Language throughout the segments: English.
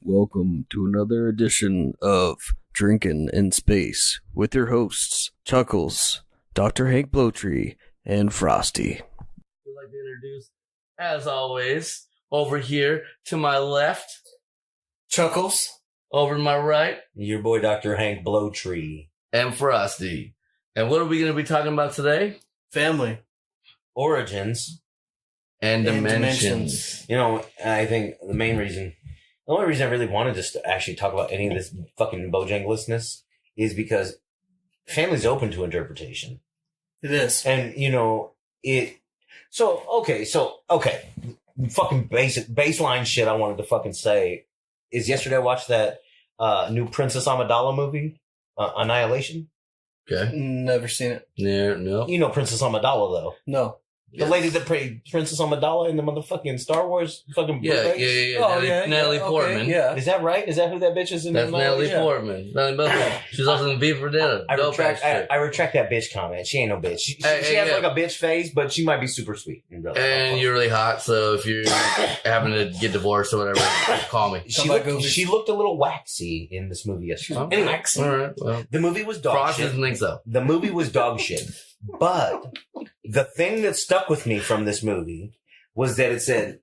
welcome to another edition of Drinkin' in Space with your hosts, Chuckles, Dr. Hank Blowtree, and Frosty. I'd like to introduce, as always, over here to my left, Chuckles. over to my right, Your boy, Dr. Hank Blowtree. and Frosty. And what are we going to be talking about today? Family. Origins. And And dimensions. You know, I think the only reason I really wanted to actually talk about any of this fucking Bojanglessness is because family's open to interpretation. It is. And, okay. Fucking basic baseline shit I wanted to fucking say is yesterday I watched that new Princess Amidala movie, Annihilation. Okay. Never seen it. Yeah, no. You know Princess Amidala, though. No. The lady that played Princess Amidala in the motherfucking Star Wars fucking Yeah. Natalie Portman. Okay, yeah. Is that right? Is that who that bitch is in That's the Natalie Yeah. Portman. She's also in V for Dinner. I Dope retract, ass chick. I retract that bitch comment. She ain't no bitch. She Hey, has yeah. like a bitch face, but she might be super sweet in real life. And you're really hot, so if you're having to get divorced or whatever, call me. She looked a little waxy in this movie yesterday. Okay. Anyway, All right. Well, the movie was dog Frost shit. doesn't think so. The movie was dog shit. But the thing that stuck with me from this movie was that it said,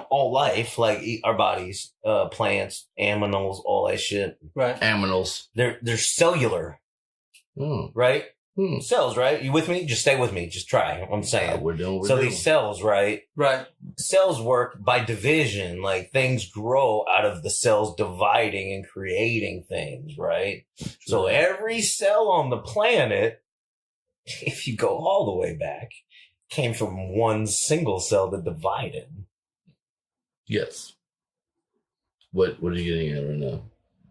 all life, like our bodies, plants, aminals, all that shit, Right. Aminals. they're cellular, right? Cells, right? You with me? Just stay with me. Just try. I'm saying. We're doing. These cells, right? Right. Cells work by division. Like things grow out of the cells dividing and creating things, right? So every cell on the planet, if you go all the way back, came from one single cell that divided. Yes. What are you getting at right now?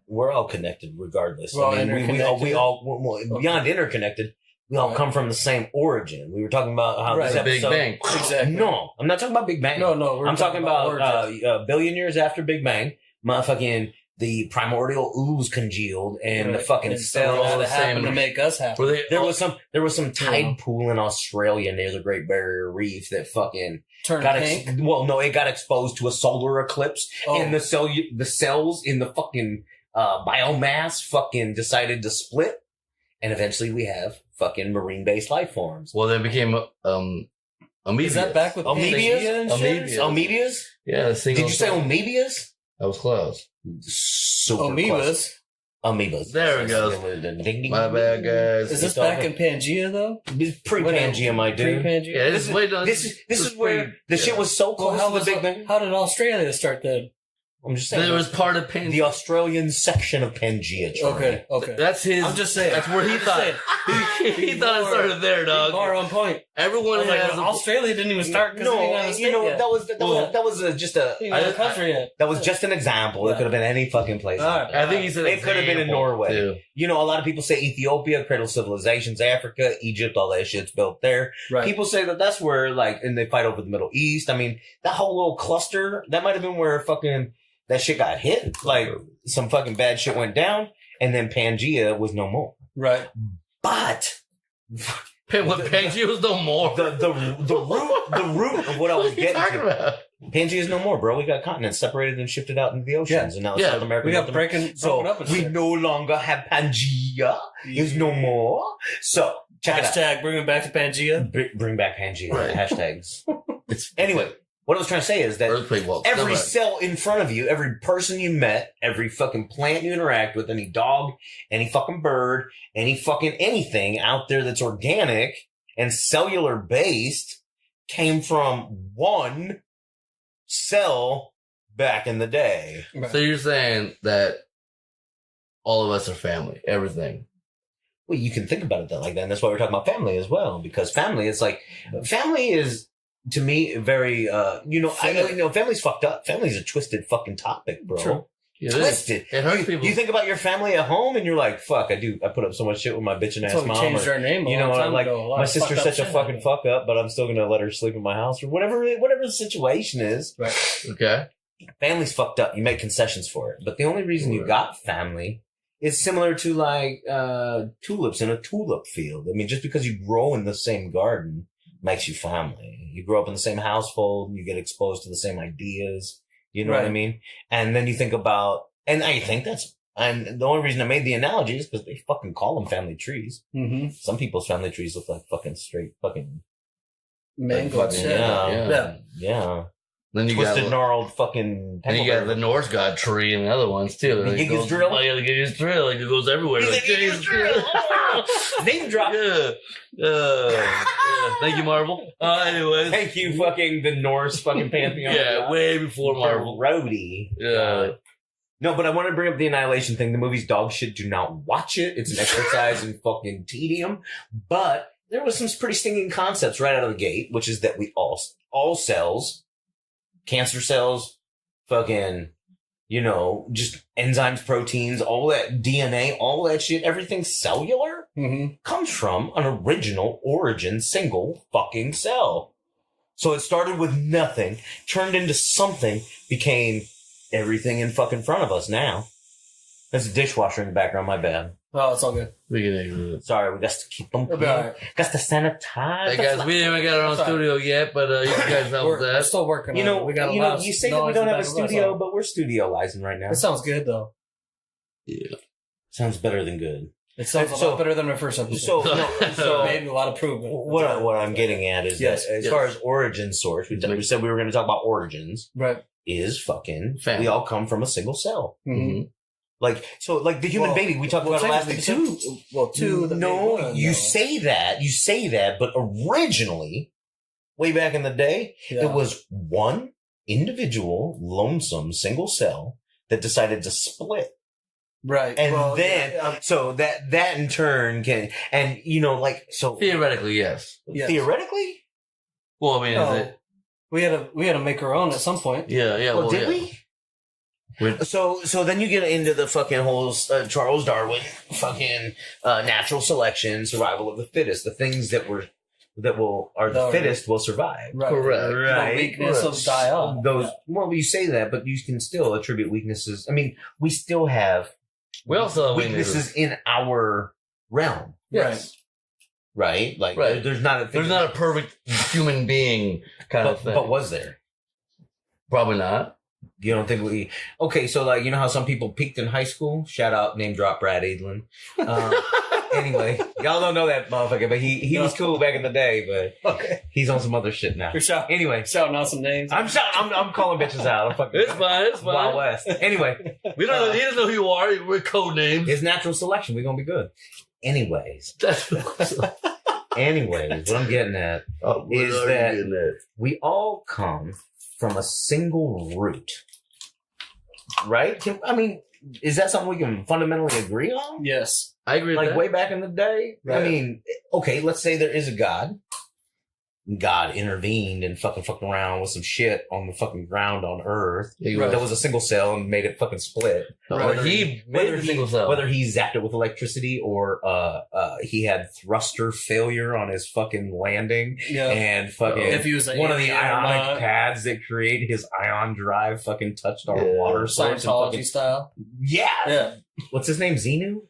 We're all connected regardless. We're all we interconnected. all beyond interconnected, we all come from the same origin. We were talking about how this Right. Big episode... Bang. Exactly. No, I'm not talking about Big Bang. No. I'm talking about origins. a billion years after Big Bang, motherfucking the primordial ooze congealed and the fucking And so cells. all the that happened same- to make us happy. Were they? There was some tide Yeah. pool in Australia near the Great Barrier Reef that fucking Turn got pink. it got exposed to a solar eclipse, Oh. and the cells in the fucking biomass fucking decided to split, and eventually we have fucking marine based life forms. Well, they became amoebias. Is that back with Amoebias? Pangea and shit? Amoebias. Amoebias? Yeah. Did you say amoebias? That was close. Super close. Amoebas. Amoebas. There we go. Ding, ding, My bad, guys. Is this back in Pangea though? Pre-Pangea, my dude. Pre-Pangea? Yeah, this is way done. This is where the shit was so Well, close to the Big Bang. how did Australia start then? I'm just saying. There was part of Pangea. the Australian section of Pangea. Charlie. Okay. That's his. I'm just saying. That's where he I'm just thought. saying. He thought it started there, dog. More on point. Everyone I was like, has. Australia didn't even start because No, yet. that was just a Ain't even a country yet. that was just an example. It Yeah. could have been any fucking place. All right. I think he said It could have been in example, Norway. too. A lot of people say Ethiopia, cradle civilizations, Africa, Egypt, all that shit's built there. Right. People say that that's where, and they fight over the Middle East. I mean, that whole little cluster, that might have been where fucking that shit got hit. Like, some fucking bad shit went down, and then Pangea was no more. Right. But Pangea was no more. the root of what I was What are you getting talking to. about? Pangea is no more, bro. We got continents separated and shifted out into the oceans, and now Yeah. South America. We got North broken So up and we shit. no longer have Pangea. Is no more. So check it out. Hashtag bring it back to Pangea. Bring back Pangea. Right. Hashtags. It's Anyway, what I was trying to say is that earthquake walls. every cell in front of you, every person you met, every fucking plant you interact with, any dog, any fucking bird, any fucking anything out there that's organic and cellular based came from one cell back in the day. So you're saying that all of us are family, everything. Well, you can think about it like that. And that's why we're talking about family as well, because family is to me very, I know, family's fucked up. Family's a twisted fucking topic, bro. True. Yeah, Twisted. It hurts people. You think about your family at home and you're like, fuck, I put up so much shit with my bitching That's ass why we mom. changed Or, our name a you long know, time like, ago. A lot my of sister's fucked up such a shit fucking happened. fuck up, but I'm still going to let her sleep in my house or whatever the situation is. Right. Okay. Family's fucked up. You make concessions for it. But the only reason you Right. got family is similar to tulips in a tulip field. I mean, just because you grow in the same garden makes you family. You grow up in the same household, you get exposed to the same ideas. You know what I Right. mean? And then you think about And I think and the only reason I made the analogy is because they fucking call them family trees. Mm-hmm. Some people's family trees look like fucking straight fucking Mango fucking, shit. yeah. Then you Twisted, got gnarled fucking. and you got the Norse god tree and the other ones too. The It Gigas goes- drill? Oh, yeah, the Gigas drill. Like, it goes everywhere. He's Like, like, "Gigas drill." Name drop. Yeah. Yeah. Thank you, Marvel. Anyways. Thank you, fucking the Norse fucking pantheon. Yeah, way before Marvel. Rhodey. Yeah. No, but I want to bring up the Annihilation thing. The movie's dog shit. Do not watch it. It's an exercise in fucking tedium. But there was some pretty stinging concepts right out of the gate, which is that we all cells, cancer cells, fucking, just enzymes, proteins, all that DNA, all that shit, everything cellular comes from an original origin single fucking cell. So it started with nothing, turned into something, became everything in fucking front of us now. There's a dishwasher in the background, my bad. Oh, it's all good. We can ignore it. Sorry, we got to keep them We'll be clean. all right. Got to sanitize. Hey guys, we didn't even get our own That's all right. studio yet, but you guys help with We're that. still working on it. We got a lot of you say that we noise don't in the have a back of us. studio, but we're studioizing right now. It sounds good, though. Yeah. Sounds better than good. It sounds a So- lot better than our first episode. So, so Made a lot of improvement. what I'm getting at is Yes, that as yes. far as origin source, we said we were going to talk about origins, Right. is fucking, Family. we all come from a single cell. Mm-hmm. Like the human Well, baby, we talked about it last episode. Two. The No, big one, you though. say that, but originally, way back in the day, Yeah. it was one individual, lonesome, single cell that decided to split. Right. And Well, then, yeah, so that in turn can, and Theoretically, yes. yes. theoretically, Well, I mean, No. is it? we had to make our own at some point. Yeah, yeah. well, Well, did yeah. we? We're- So then you get into the fucking whole Charles Darwin, fucking natural selection, survival of the fittest, the things that are the No, fittest will survive. Right. Correct. Right. The weakness of die off. Those, well, you say that, but you can still attribute weaknesses. I mean, we still have We also have weaknesses in our realm, Yes. right? Like, Right. there's not a There's not a perfect human being kind of thing. but was there? Probably not. You don't think okay, so like, you know how some people peaked in high school? Shout out, name drop Brad Adlin. Anyway, y'all don't know that motherfucker, but he was cool back in the day, but Okay. he's on some other shit now. We're Anyway, shouting out some names. I'm calling bitches out. I'm fucking It's fine. It's Wild fine. West. Anyway, We don't know. He doesn't know who you are. We're code names. it's natural selection. We're gonna be good. Anyways, That's what I'm getting at, Is that- we all come from a single root, right? Is that something we can fundamentally agree on? Yes. I agree with Like that. way back in the day? Right. I mean, okay, let's say there is a God. God intervened and fucking fucked around with some shit on the fucking ground on Earth. He Right. That was a single cell and made it fucking split. Or he made a single cell. Whether he zapped it with electricity or he had thruster failure on his fucking landing Yeah. and fucking If he was an one of the alien or ionic not. pads that create his ion drive fucking touched our Yeah. water source. And Scientology fucking, style. yeah. Yeah. What's his name? Xenu?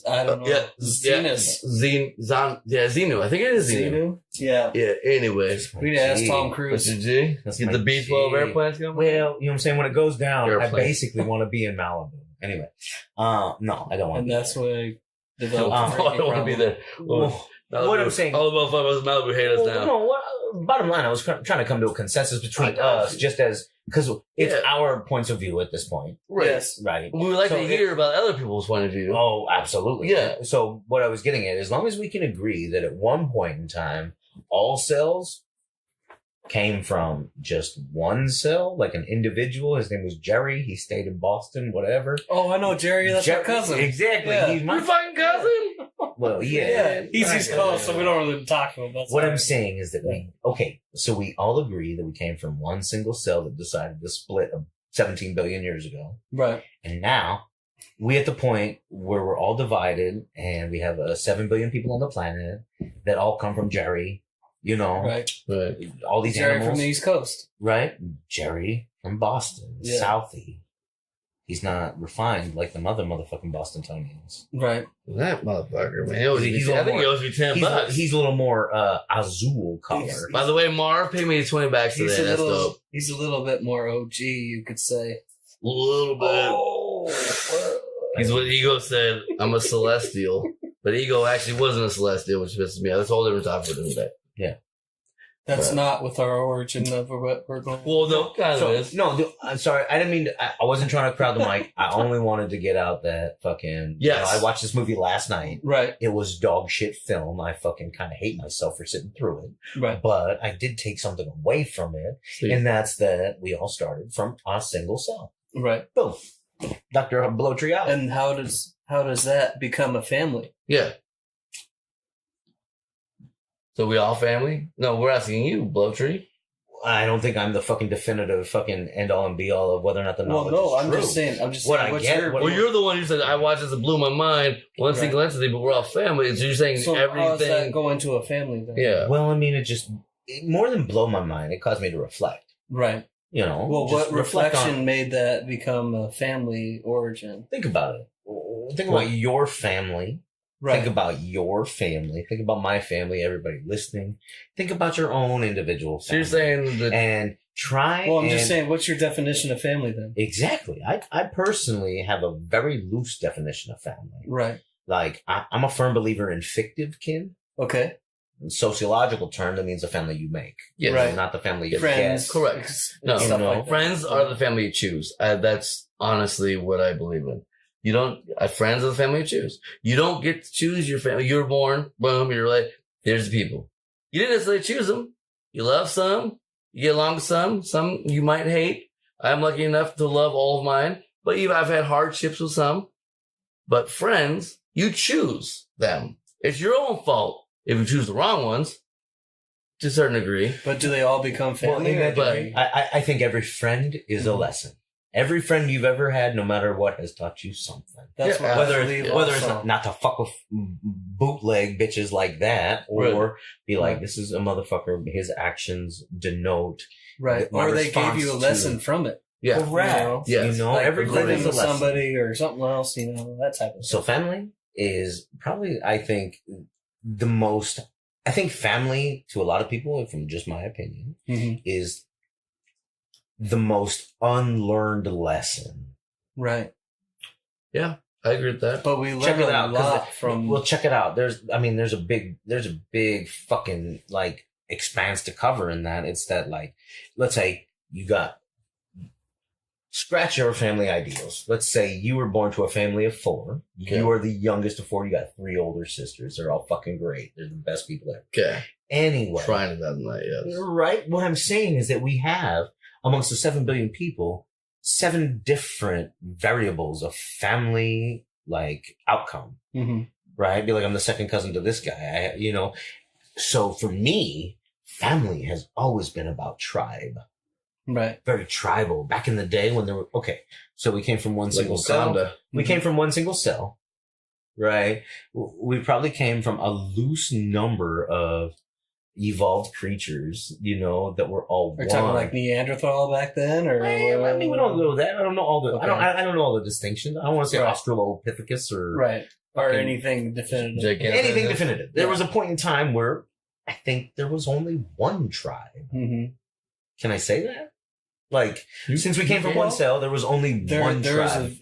I don't know. Yeah. Zenus. Xenu. I think it is Xenu. Xenu? Yeah. Yeah. Anyways. We need to ask Gee. Tom What's Cruise. your G? That's Get my the B-12 G. airplanes going? Well, you know what I'm saying? When it goes down, I Airplane. basically want to be in Malibu. Anyway. No, I don't want And to. that's where I developed I a I don't want to be there. Well, what I'm saying- All the motherfuckers in Malibu hate us now. bottom line, I was trying to come to a consensus between us, just as because it's Yeah. our points of view at this point, Right. Yes. right? We would like So to hear about other people's point of view. Oh, absolutely. Yeah. So what I was getting at, as long as we can agree that at one point in time, all cells came from just one cell, like an individual. His name was Jerry. He stayed in Boston, whatever. Oh, I know Jerry. That's my cousin. Exactly. Yeah. He's My my fucking cousin? well, yeah. Yeah. He's East Coast, so we don't really talk to him. That's What why. I'm saying is that so we all agree that we came from one single cell that decided to split 17 billion years ago. Right. And now we at the point where we're all divided and we have 7 billion people on the planet that all come from Jerry, you know, Right. Right. all these Jerry animals, from the East Coast. right? Jerry from Boston, Yeah. Southie. He's not refined like the motherfucking Bostonians. Right. That motherfucker, man. It was, He's a I little think more- it owes me $10. He's a little more azul color. By the way, Marv, pay me $20 today. That's dope. He's a little bit more OG, you could say. A little bit. Oh, He's what Ego said. I'm a celestial, but Ego actually wasn't a celestial, which pisses me off. That's a whole different topic for today. That's Right. not with our origin of what we're going. Well, no, kind of is. I'm sorry. I didn't mean to, I wasn't trying to crowd the mic. I only wanted to get out that fucking. Yes. I watched this movie last night. Right, It was dog shit film. I fucking kind of hate myself for sitting through it. right. But I did take something away from it. Sweet. And that's that we all started from a single cell. Right. Boom. Dr. Blowtree out. And how does that become a family? Yeah. So we all family? No, we're asking you, Blowtree. I don't think I'm the fucking definitive fucking end all and be all of whether or not the Well, knowledge no, is I'm true. just saying. What's what- Well, you're the one who said I watched this and blew my mind. One Right. single entity, but we're all family. So you're saying so how does that everything. go into a family then? Yeah. Well, I mean, more than blow my mind, it caused me to reflect. Right. You know, Well, just what reflect reflection on- made that become a family origin? Think about it. Think about your family. Right. Think about your family. Think about my family, everybody listening. Think about your own individual So you're family. saying that And try Well, I'm and- just saying, what's your definition of family then? Exactly. I personally have a very loose definition of family. Right. Like, I'm a firm believer in fictive kin. Okay. In sociological term, that means the family you make. yes, Right. Not the family you Friends. get. Correct. No, stuff no. like that. friends are the family you choose. That's honestly what I believe in. You don't, friends are the family you choose. You don't get to choose your family. You're born, boom, you're like, there's the people. You didn't necessarily choose them. You love some, you get along with some you might hate. I'm lucky enough to love all of mine, but I've had hardships with some. But friends, you choose them. It's your own fault if you choose the wrong ones, to a certain degree. But do they all become family? Well, or but- do they- I think every friend is a lesson. Every friend you've ever had, no matter what, has taught you something. that's yeah, what I Whether believe whether it's also. not to fuck with bootleg bitches like that, or be like, Right. this is a motherfucker. His actions denote. Right. my Or they gave response you a to- lesson from it. Yeah. Correct. You know? Yes. You know, Like every friend living is a with lesson. somebody or something else, that type of So stuff. family is probably, I think, the most. I think family, to a lot of people, from just my opinion, Mhm. is the most unlearned lesson. Right. I agree with that. But we Check learn it a out. 'cause lot from. well, check it out. There's a big fucking like expanse to cover in that. It's that, like, let's say you got, scratch your family ideals. Let's say you were born to a family of 4. Okay. You are the youngest of 4. You got 3 older sisters. They're all fucking great. They're the best people ever. Okay. Anyway, Trying to that night, yes. right? What I'm saying is that we have, amongst the 7 billion people, 7 different variables of family, like, outcome, Mhm. right? Be like, I'm the second cousin to this guy, So for me, family has always been about tribe. Right. Very tribal. Back in the day when there were, so we came from one single cell. Wakanda. We came from one single cell, right? We probably came from a loose number of evolved creatures, that were all We're one. talking like Neanderthal back then, or I mean, we don't know that. I don't know all the. Okay. I don't know all the distinctions. I don't want to say Right. Australopithecus or right, or fucking- anything definitive. Gigantic. anything definitive. There Yeah. was a point in time where I think there was only one tribe. Mm-hmm. Can I say that? Like, since we came from one cell, there was only one tribe.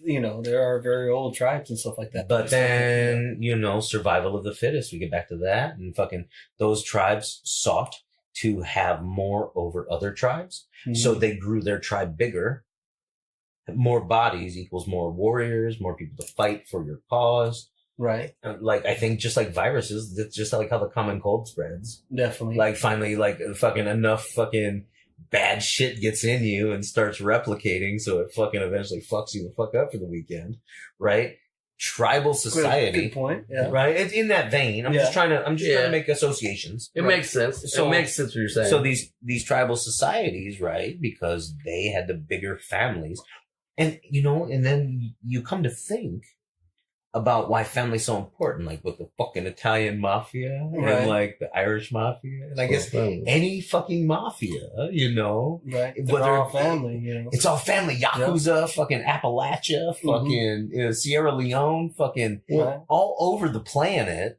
There are very old tribes and stuff like that. But then, survival of the fittest. We get back to that, and fucking those tribes sought to have more over other tribes. Mhm. So they grew their tribe bigger. More bodies equals more warriors, more people to fight for your cause. right, Like, I think just like viruses, that's just like how the common cold spreads. definitely. Like, finally, like, fucking enough fucking bad shit gets in you and starts replicating, so it fucking eventually fucks you the fuck up for the weekend, right? Tribal society. Good point. Yeah. Right? It's in that vein. I'm just trying to make associations. It makes sense. So- It makes sense what you're saying. So these tribal societies, right? Because they had the bigger families. And, and then you come to think about why family's so important, like with the fucking Italian mafia Right. and like the Irish mafia. And I guess any fucking mafia, Right. They're Whether- all family, it's all family. Yakuza, fucking Appalachia, fucking Sierra Leone, fucking Right. all over the planet.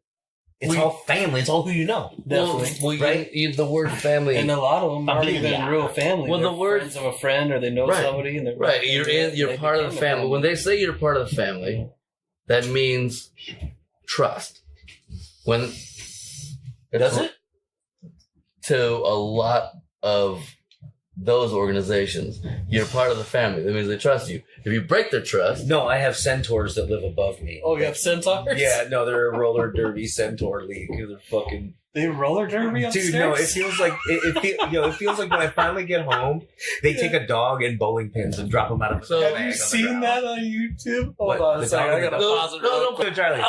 It's all family. It's all who you know. Definitely. right? The word family. And a lot of them aren't Familia. even real family. Well, the They're word- friends of a friend, or they know Right. somebody, and they're Right, you're part of the family. When they say you're part of the family, that means trust. When Does it? To a lot of those organizations, you're part of the family. That means they trust you. If you break their trust, No, I have centaurs that live above me. Oh, you have centaurs? Yeah, no, they're a roller derby centaur league. They're fucking They roller derby upstairs? dude. No, it feels like it feels like when I finally get home, they take a dog and bowling pins and drop them out of the So- Have bag you on the seen ground. that on YouTube? Hold What, on a the second. dog I gotta No, pause it. no, real no, quick. Charlie.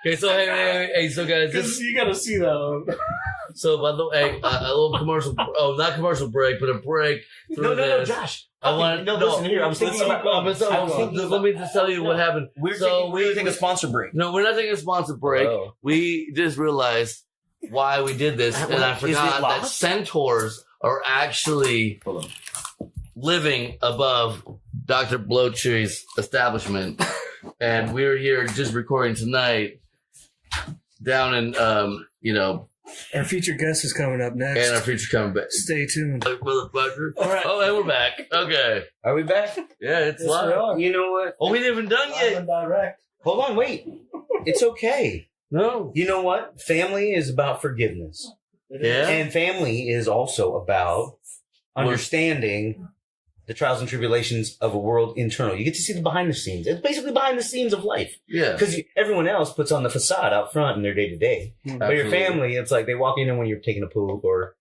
okay. So hey, so guys, this. Because you gotta see that one. So by the way, a little commercial. Oh, not commercial break, but a break through No, this. Josh. I want no, listen here. I was thinking about. Let me just tell you what happened. We're So taking, take a sponsor break. No, we're not taking a sponsor break. Oh. We just realized why we did this, and I Is it forgot that lost? centaurs are actually living above Dr. Blowtree's establishment, and we're here just recording tonight down in Our featured guest is coming up next. and our future coming back. Stay tuned. Motherfucker. All right. Oh, and we're back. Okay. Are we back? Yeah, it's Yes, we live. are. You know what? Oh, we didn't even done Live yet. and direct. Hold on, wait. It's okay. No. You know what? Family is about forgiveness. Yeah. And family is also about understanding the trials and tribulations of a world internal. You get to see the behind the scenes. It's basically behind the scenes of life. Yeah. Because everyone else puts on the facade out front in their day to day. But your Absolutely. family, it's like they walk in and when you're taking a poop or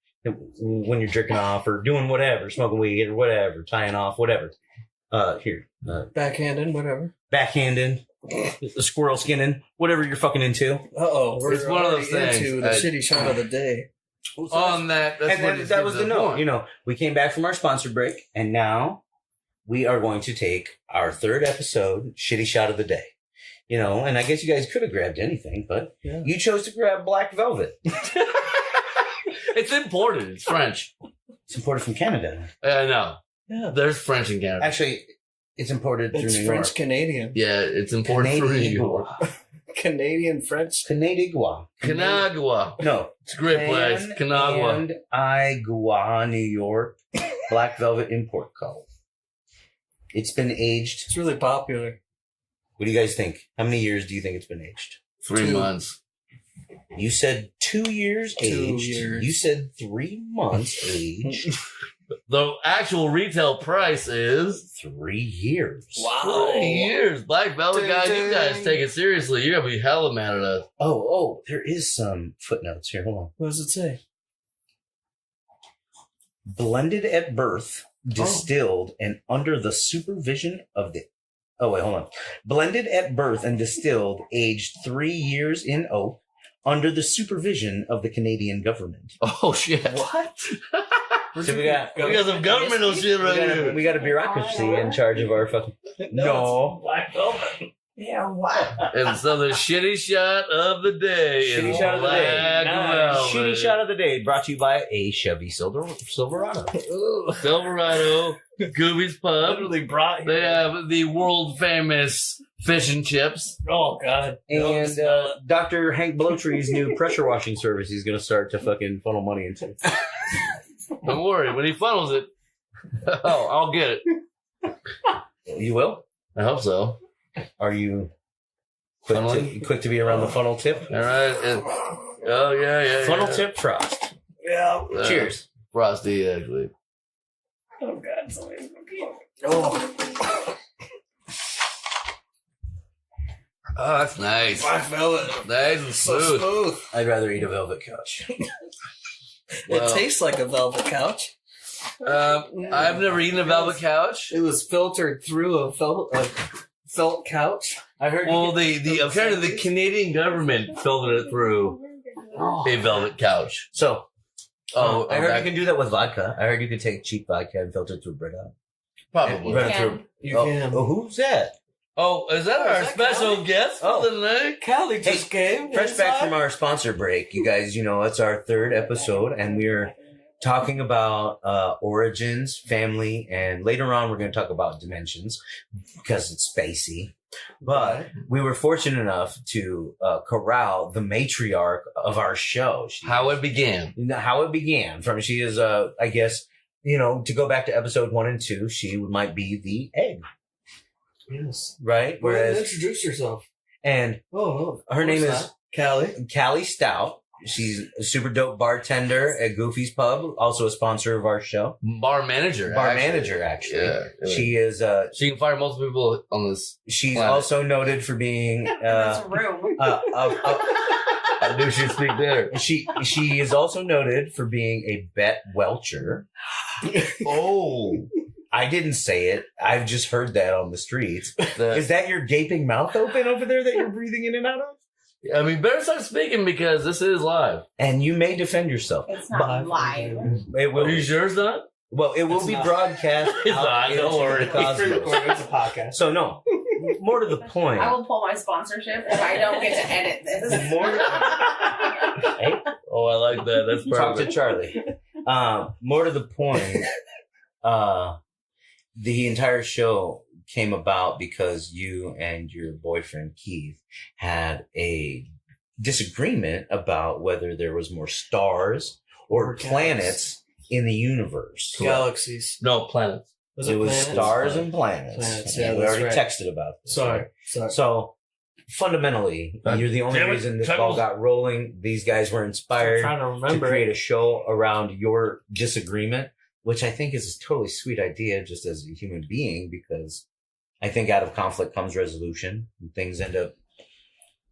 when you're jerking off or doing whatever, smoking weed or whatever, tying off, whatever. Backhanded, whatever. Backhanding, the squirrel skinning, whatever you're fucking into. Uh-oh. We're It's one of those already things. into the shitty shot of the day. On that, that's And what then just that gives was it the a note. point. You know, we came back from our sponsor break, and now we are going to take our third episode, Shitty Shot of the Day. You know, and I guess you guys could have grabbed anything, but Yeah. you chose to grab Black Velvet. It's imported. It's French. It's imported from Canada. No. Yeah. There's French in Canada. Actually, it's imported through It's New French York. Canadian. Yeah, it's imported through New York. Canadian French. Canandaigua. Canagua. No. It's a great place. Canagua. Canandaigua, New York. Black Velvet import code. It's been aged. It's really popular. What do you guys think? How many years do you think it's been aged? 3 2. months. You said 2 years 2 aged. years. You said 3 months aged. The actual retail price is 3 years. 3 years. Black Velvet guys, you guys take it seriously. You're gonna be hella mad at us. Oh, there is some footnotes here. Hold on. What does it say? Blended at birth, distilled, and under the supervision of the. Oh, wait, hold on. Blended at birth and distilled, aged 3 years in oak, under the supervision of the Canadian government. Oh shit. What? So we got some governmental shit right here. we got a bureaucracy in charge of our fucking. No. Black Velvet. Yeah, wow. And so the shitty shot of the day. Shitty is shot of the day. Black Velvet. Shitty shot of the day brought to you by a Chevy Silverado. Silverado, Gooby's Pub. Literally brought here. They have the world famous fish and chips. Oh, God. And Dr. Hank Blowtree's new pressure washing service he's going to start to fucking funnel money into. Don't worry, when he funnels it, oh, I'll get it. You will? I hope so. Are you quick Funneling? quick to be around the funnel tip? All right. Oh yeah. Funnel tip frost. Yeah. Cheers. Frosty, actually. Oh, God. Somebody's oh. Oh, that's nice. Black Velvet. Nice and So smooth. smooth. I'd rather eat a velvet couch. Well, It tastes like a velvet couch. I've never eaten a velvet couch. It was filtered through a felt couch. I heard. Well, apparently the Canadian government filtered it through a velvet couch. So, Oh, I heard okay. you can do that with vodka. I heard you could take cheap vodka and filter it through Brita. Probably. Run it can. through. You can. Oh, who's that? Oh, is that Oh, our is that special Callie? guest Oh. for the night? Callie just came. Fresh back from our sponsor break, you guys. You know it's our third episode, and we're talking about origins, family, and later on we're going to talk about dimensions because it's spacey. But we were fortunate enough to corral the matriarch of our show. How it began. How it began from she is I guess to go back to episode 1 and 2, she might be the egg, Yes. right? Whereas Whereas introduce yourself. And her name is Callie Stout. She's a super dope bartender at Goofy's Pub, also a sponsor of our show. Bar manager, actually. Yeah, she is. She can fire multiple people on this. She's planet. also noted for being. This room. I knew she'd speak there. She is also noted for being a bet welcher. Oh, I didn't say it. I've just heard that on the streets. that- Is that your gaping mouth open over there that you're breathing in and out of? I mean, better start speaking because this is live. And you may defend yourself. It's not live. It will. Are you sure it's not? Well, it will It's be not. broadcast. It's out not, into don't worry. the It's cosmos. pre-recorded. It's a podcast. So no, more to the point. I will pull my sponsorship if I don't get to edit this. More. Hey, Oh, I like that. That's talk to perfect. Charlie. More to the point. The entire show came about because you and your boyfriend Keith had a disagreement about whether there was more stars or Or planets in the universe. Galaxies. No, planets. It was planets? stars and planets. Planets, And yeah, we that's already right. texted about this. Sorry. So fundamentally, you're the only Damn it, reason this Chuckles. ball got rolling. These guys were I'm inspired trying to to remember. create a show around your disagreement, which I think is a totally sweet idea just as a human being, because I think out of conflict comes resolution and things end up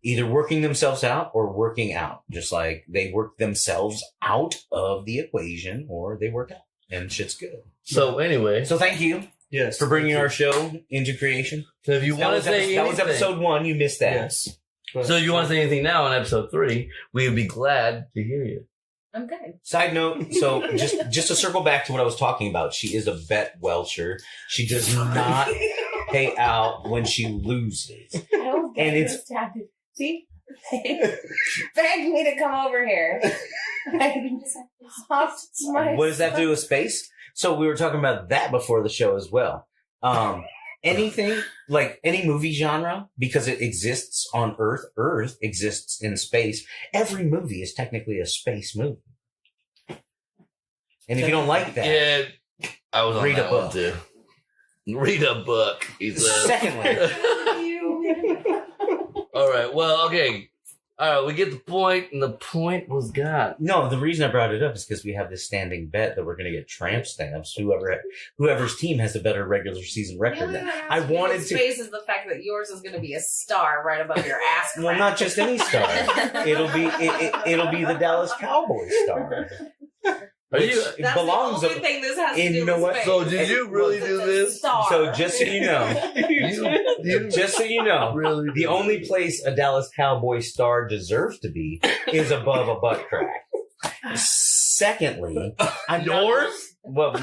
either working themselves out or working out. Just like they work themselves out of the equation or they work out and shit's good. So anyway, So thank you Yes. for bringing our show into creation. so if you want to say That was anything, episode 1. You missed that. Yes. But- so if you want to say anything now on episode 3, we would be glad to hear you. I'm good. Side note, so just to circle back to what I was talking about, she is a bet welcher. She does not pay out when she loses. And it's- see, begged me to come over here. I hopped my. What does that do with space? So we were talking about that before the show as well. Anything like any movie genre, because it exists on Earth, Earth exists in space. Every movie is technically a space movie. And if you don't like that, Yeah, I was on Read a that one book. too. Read a book. He said. secondly, All right. Well, okay. All right. We get the point, and the point was got. no, the reason I brought it up is because we have this standing bet that we're going to get tramp stamps. Whoever's team has the better regular season record. I wanted to. Space is the fact that yours is going to be a star right above your ass. Well, crack. not just any star. It'll be the Dallas Cowboys star. Are Which you? it That's belongs. the only thing this has to and do you know with what? space. So did you really It's do a this? Star. So just so you know, You just so you know, really? the only place a Dallas Cowboy star deserves to be is above a butt crack. Secondly, I'm not- Yours? well,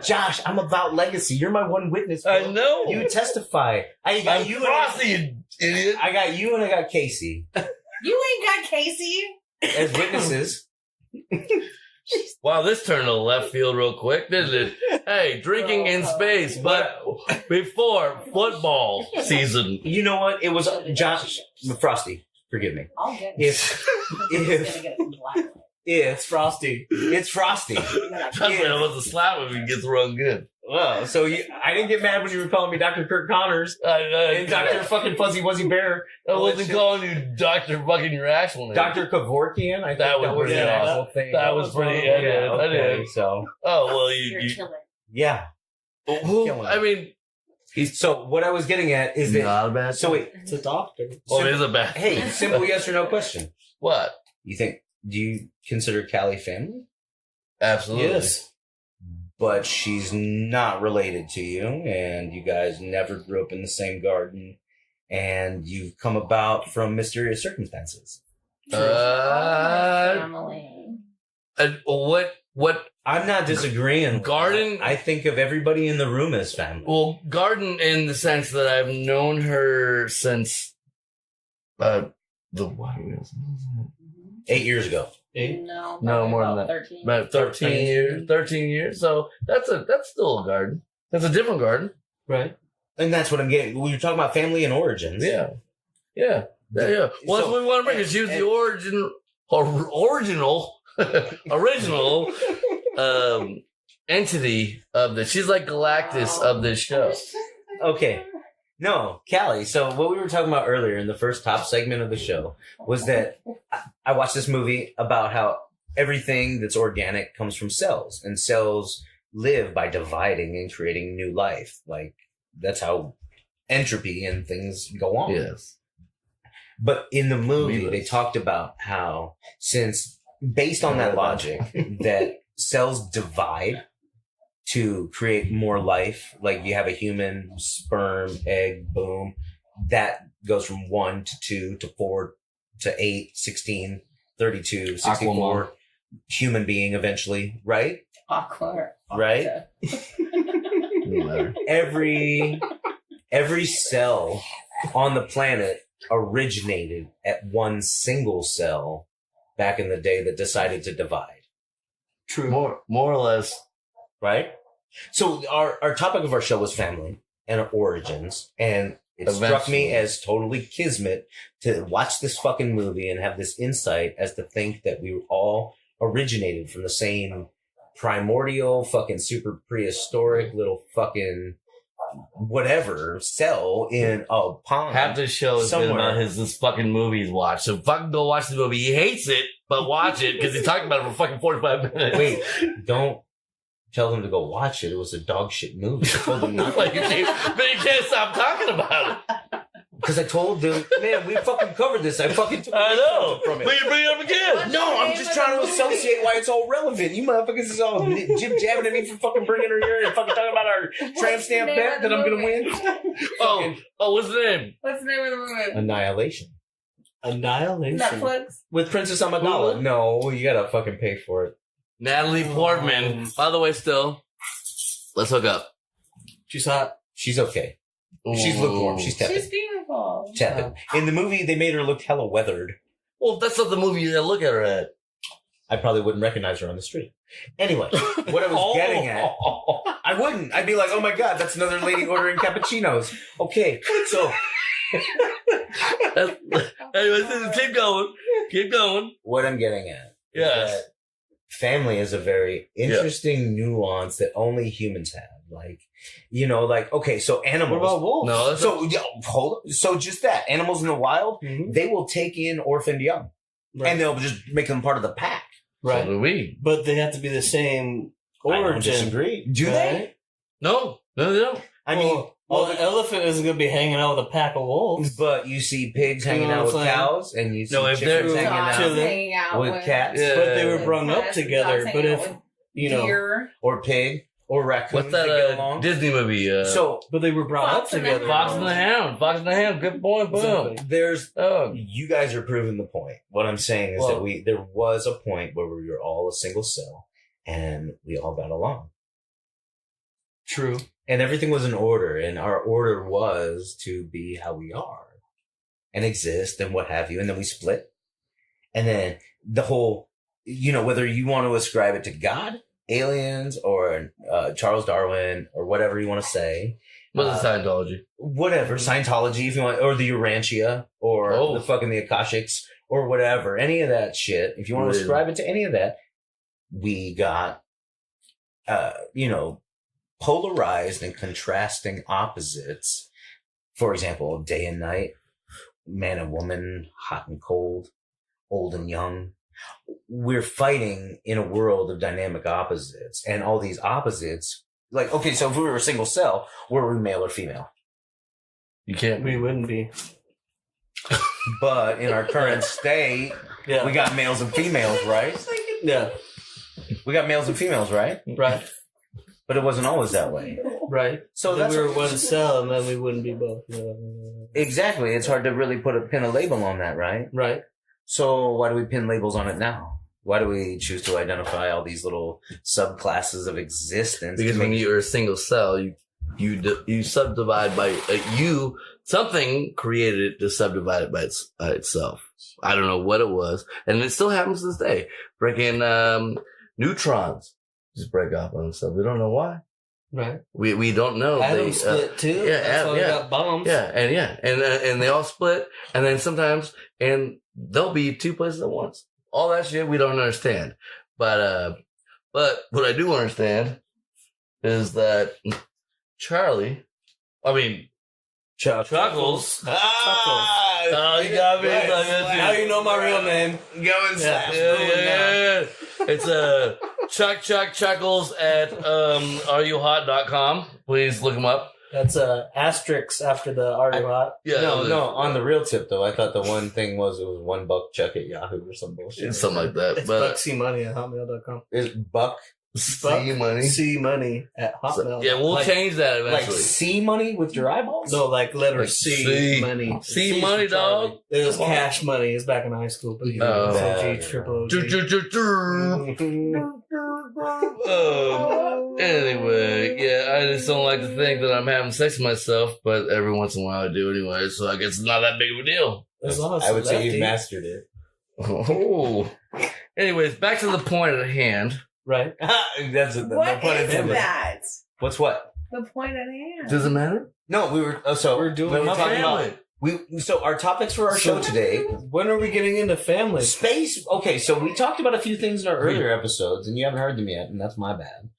Josh, I'm about legacy. You're my one witness. I bro. know. You testify. I got I'm you. Frosty, you idiot. I got you, and I got Casey You ain't got Casey. as witnesses. Wow, this turned to left field real quick, didn't it? Hey, drinking in space, but before football season. You know what? It was Josh Frosty. Forgive me. I'll get it. If I'm if gonna get some black. It's Frosty. it's Frosty. Trust me, I was a slap if he gets run good. Well, so I didn't get mad when you were calling me Dr. Kirk Connors and Dr. fucking Fuzzy Wuzzy Bear. I wasn't calling you Dr. fucking your actual name. Dr. Kevorkian. I think That was pretty an awesome. awful thing. That was pretty. I did. I okay, did. so Oh well, You're you. killing. yeah. Who? I mean, So what I was getting at is that. not a bad. So wait, It's a doctor. Well, it is a bad. hey, simple yes or no question. What? Do you consider Callie family? Absolutely. Yes. But she's not related to you, and you guys never grew up in the same garden, and you've come about from mysterious circumstances. Family. What? I'm not disagreeing. Garden? I think of everybody in the room as family. Well, Garden in the sense that I've known her since the what? 8 years ago. No, No, probably more than about that. 13. About 13 years. 13 years. So that's still a garden. That's a different garden. Right. And that's what I'm getting. We were talking about family and origins. Yeah. Yeah. Yeah. Well, that's So- what we want to bring. Is she was the original entity of this. She's like Galactus of this show. Okay. No, Callie. So what we were talking about earlier in the first top segment of the show was that I watched this movie about how everything that's organic comes from cells, and cells live by dividing and creating new life. Like that's how entropy and things go on. Yes. But in the movie, Amoebas. they talked about how since based on that logic that cells divide to create more life, like you have a human, sperm, egg, boom, that goes from 1 to 2 to 4 to 8, 16, 32, 64, Aquaman. human being eventually, right? Awkward. Right? Doesn't matter. Every cell on the planet originated at one single cell back in the day that decided to divide. True. More or less. Right? So our topic of our show was family and origins, and it struck me Eventually. as totally kismet to watch this fucking movie and have this insight as to think that we all originated from the same primordial fucking super prehistoric little fucking whatever cell in a pond. Half the show is been Somewhere. about this fucking movie he's watched. So fucking go watch the movie. He hates it, but watch it because he's talking about it for fucking 45 minutes. Wait, don't tell them to go watch it. It was a dog shit movie. I told them not But you can't stop talking about it. because I told them, man, we fucking covered this. I fucking took I know. from it. But you bring it up again. What's No, the I'm name just of trying the to movie? associate why it's all relevant. You motherfuckers is all jib jabbing at me for fucking bringing her here and fucking talking about our tramp What's stamp the name bet of that the I'm gonna movie? win. What's the name? What's the name of the movie? Annihilation Annihilation. Netflix. with Princess Amidala. No, you gotta fucking pay for it. Natalie Portman. By the way, still, let's hook up. She's hot. She's okay. She's lukewarm. She's tepid. She's beautiful. Tepid. In the movie, they made her look hella weathered. Well, that's not the movie you gotta look at her at. I probably wouldn't recognize her on the street. Anyway, what I was getting at, I wouldn't. I'd be like, oh my God, that's another lady ordering cappuccinos. Okay, so Anyway, keep going. Keep going. what I'm getting at is Yes. that family is a very interesting nuance that only humans have. Like, you know, like, okay, so What animals. about wolves? No, that's so, yeah, hold on. So just that. Animals in the wild, Mhm. they will take in orphaned young. Right. And they'll just make them part of the pack. so Right. do we. But they have to be the same I don't origin. disagree. Do they? right? No, they don't. I mean, well, the- an elephant isn't going to be hanging out with a pack of wolves. but you see pigs You know hanging what out I'm with saying? cows, and you see No, if they're chickens hanging Dogs out chilling hanging out with cats, Yeah. But they were with brung up cats, together. dogs But hanging if, out with you know, deer. or pig, or raccoons What's that get along. Disney movie? So but they were brought Fox up and the together. Fox and the Hound. Fox and the Hound. Good boy. Boom. Exactly. there's Oh, you guys are proving the point. What I'm saying is Well- that there was a point where we were all a single cell and we all got along. True. And everything was in order, and our order was to be how we are and exist and what have you. And then we split. And then the whole, you know, whether you want to ascribe it to God, aliens, or Charles Darwin, or whatever you want to say, what's Scientology? whatever, Scientology, if you want, or the Urantia, or Oh. the fucking the Akashics, or whatever, any of that shit. If you want to Really? ascribe it to any of that, we got, you know, polarized and contrasting opposites. For example, day and night, man and woman, hot and cold, old and young. We're fighting in a world of dynamic opposites, and all these opposites, like, okay, so if we were a single cell, were we male or female? You can't. We wouldn't be. But in our current state, Yeah. we got males and females, right? yeah. We got males and females, right? Right. But it wasn't always that way. Right. So Then that's we were one cell, and then we wouldn't be both. You know? exactly. It's hard to really pin a label on that, right? Right. So why do we pin labels on it now? Why do we choose to identify all these little subclasses of existence? Because to when make- you're a single cell, you subdivide by something created it to subdivide it by itself. I don't know what it was, and it still happens to this day. Breaking neutrons just break off on themselves. We don't know why. Right. We don't know. Atoms split too. yeah, That's why we yeah. got bombs. and they all split, and then sometimes they'll be two places at once. All that shit we don't understand, but what I do understand is that Charlie, I mean, Chuckles. Oh, you got me. Now you know my real name. Going slash. Yeah. It's Chuckles at areyouhot.com. Please look him up. That's asterisk after the Are You Hot? Yeah, No, on the real tip though, I thought the one thing was it was $1 check at Yahoo or some bullshit. It's something like that. It's But BuckCMoney at hotmail.com. Is Buck C money. C money at hotmail. Yeah, we'll like, change that like eventually. C money with your eyeballs? No, like letter Like C, C. money. C C's money, for Charlie. dog. It was cash money. It's back in high school, but you Oh. know, OG, triple OG. Anyway, yeah, I just don't like to think that I'm having sex with myself, but every once in a while I do anyway, so I guess it's not that big of a deal. As long as I would say lefty. you mastered it. Oh. Anyways, back to the point at hand. Right. That's no What pun is intended. that? What's what? The point at hand. Does it matter? No, we were We're doing we were my talking about so our topics for our show today. When are we getting into family? Space. Okay, so we talked about a few things in our earlier episodes, and you haven't heard them yet, and that's my bad.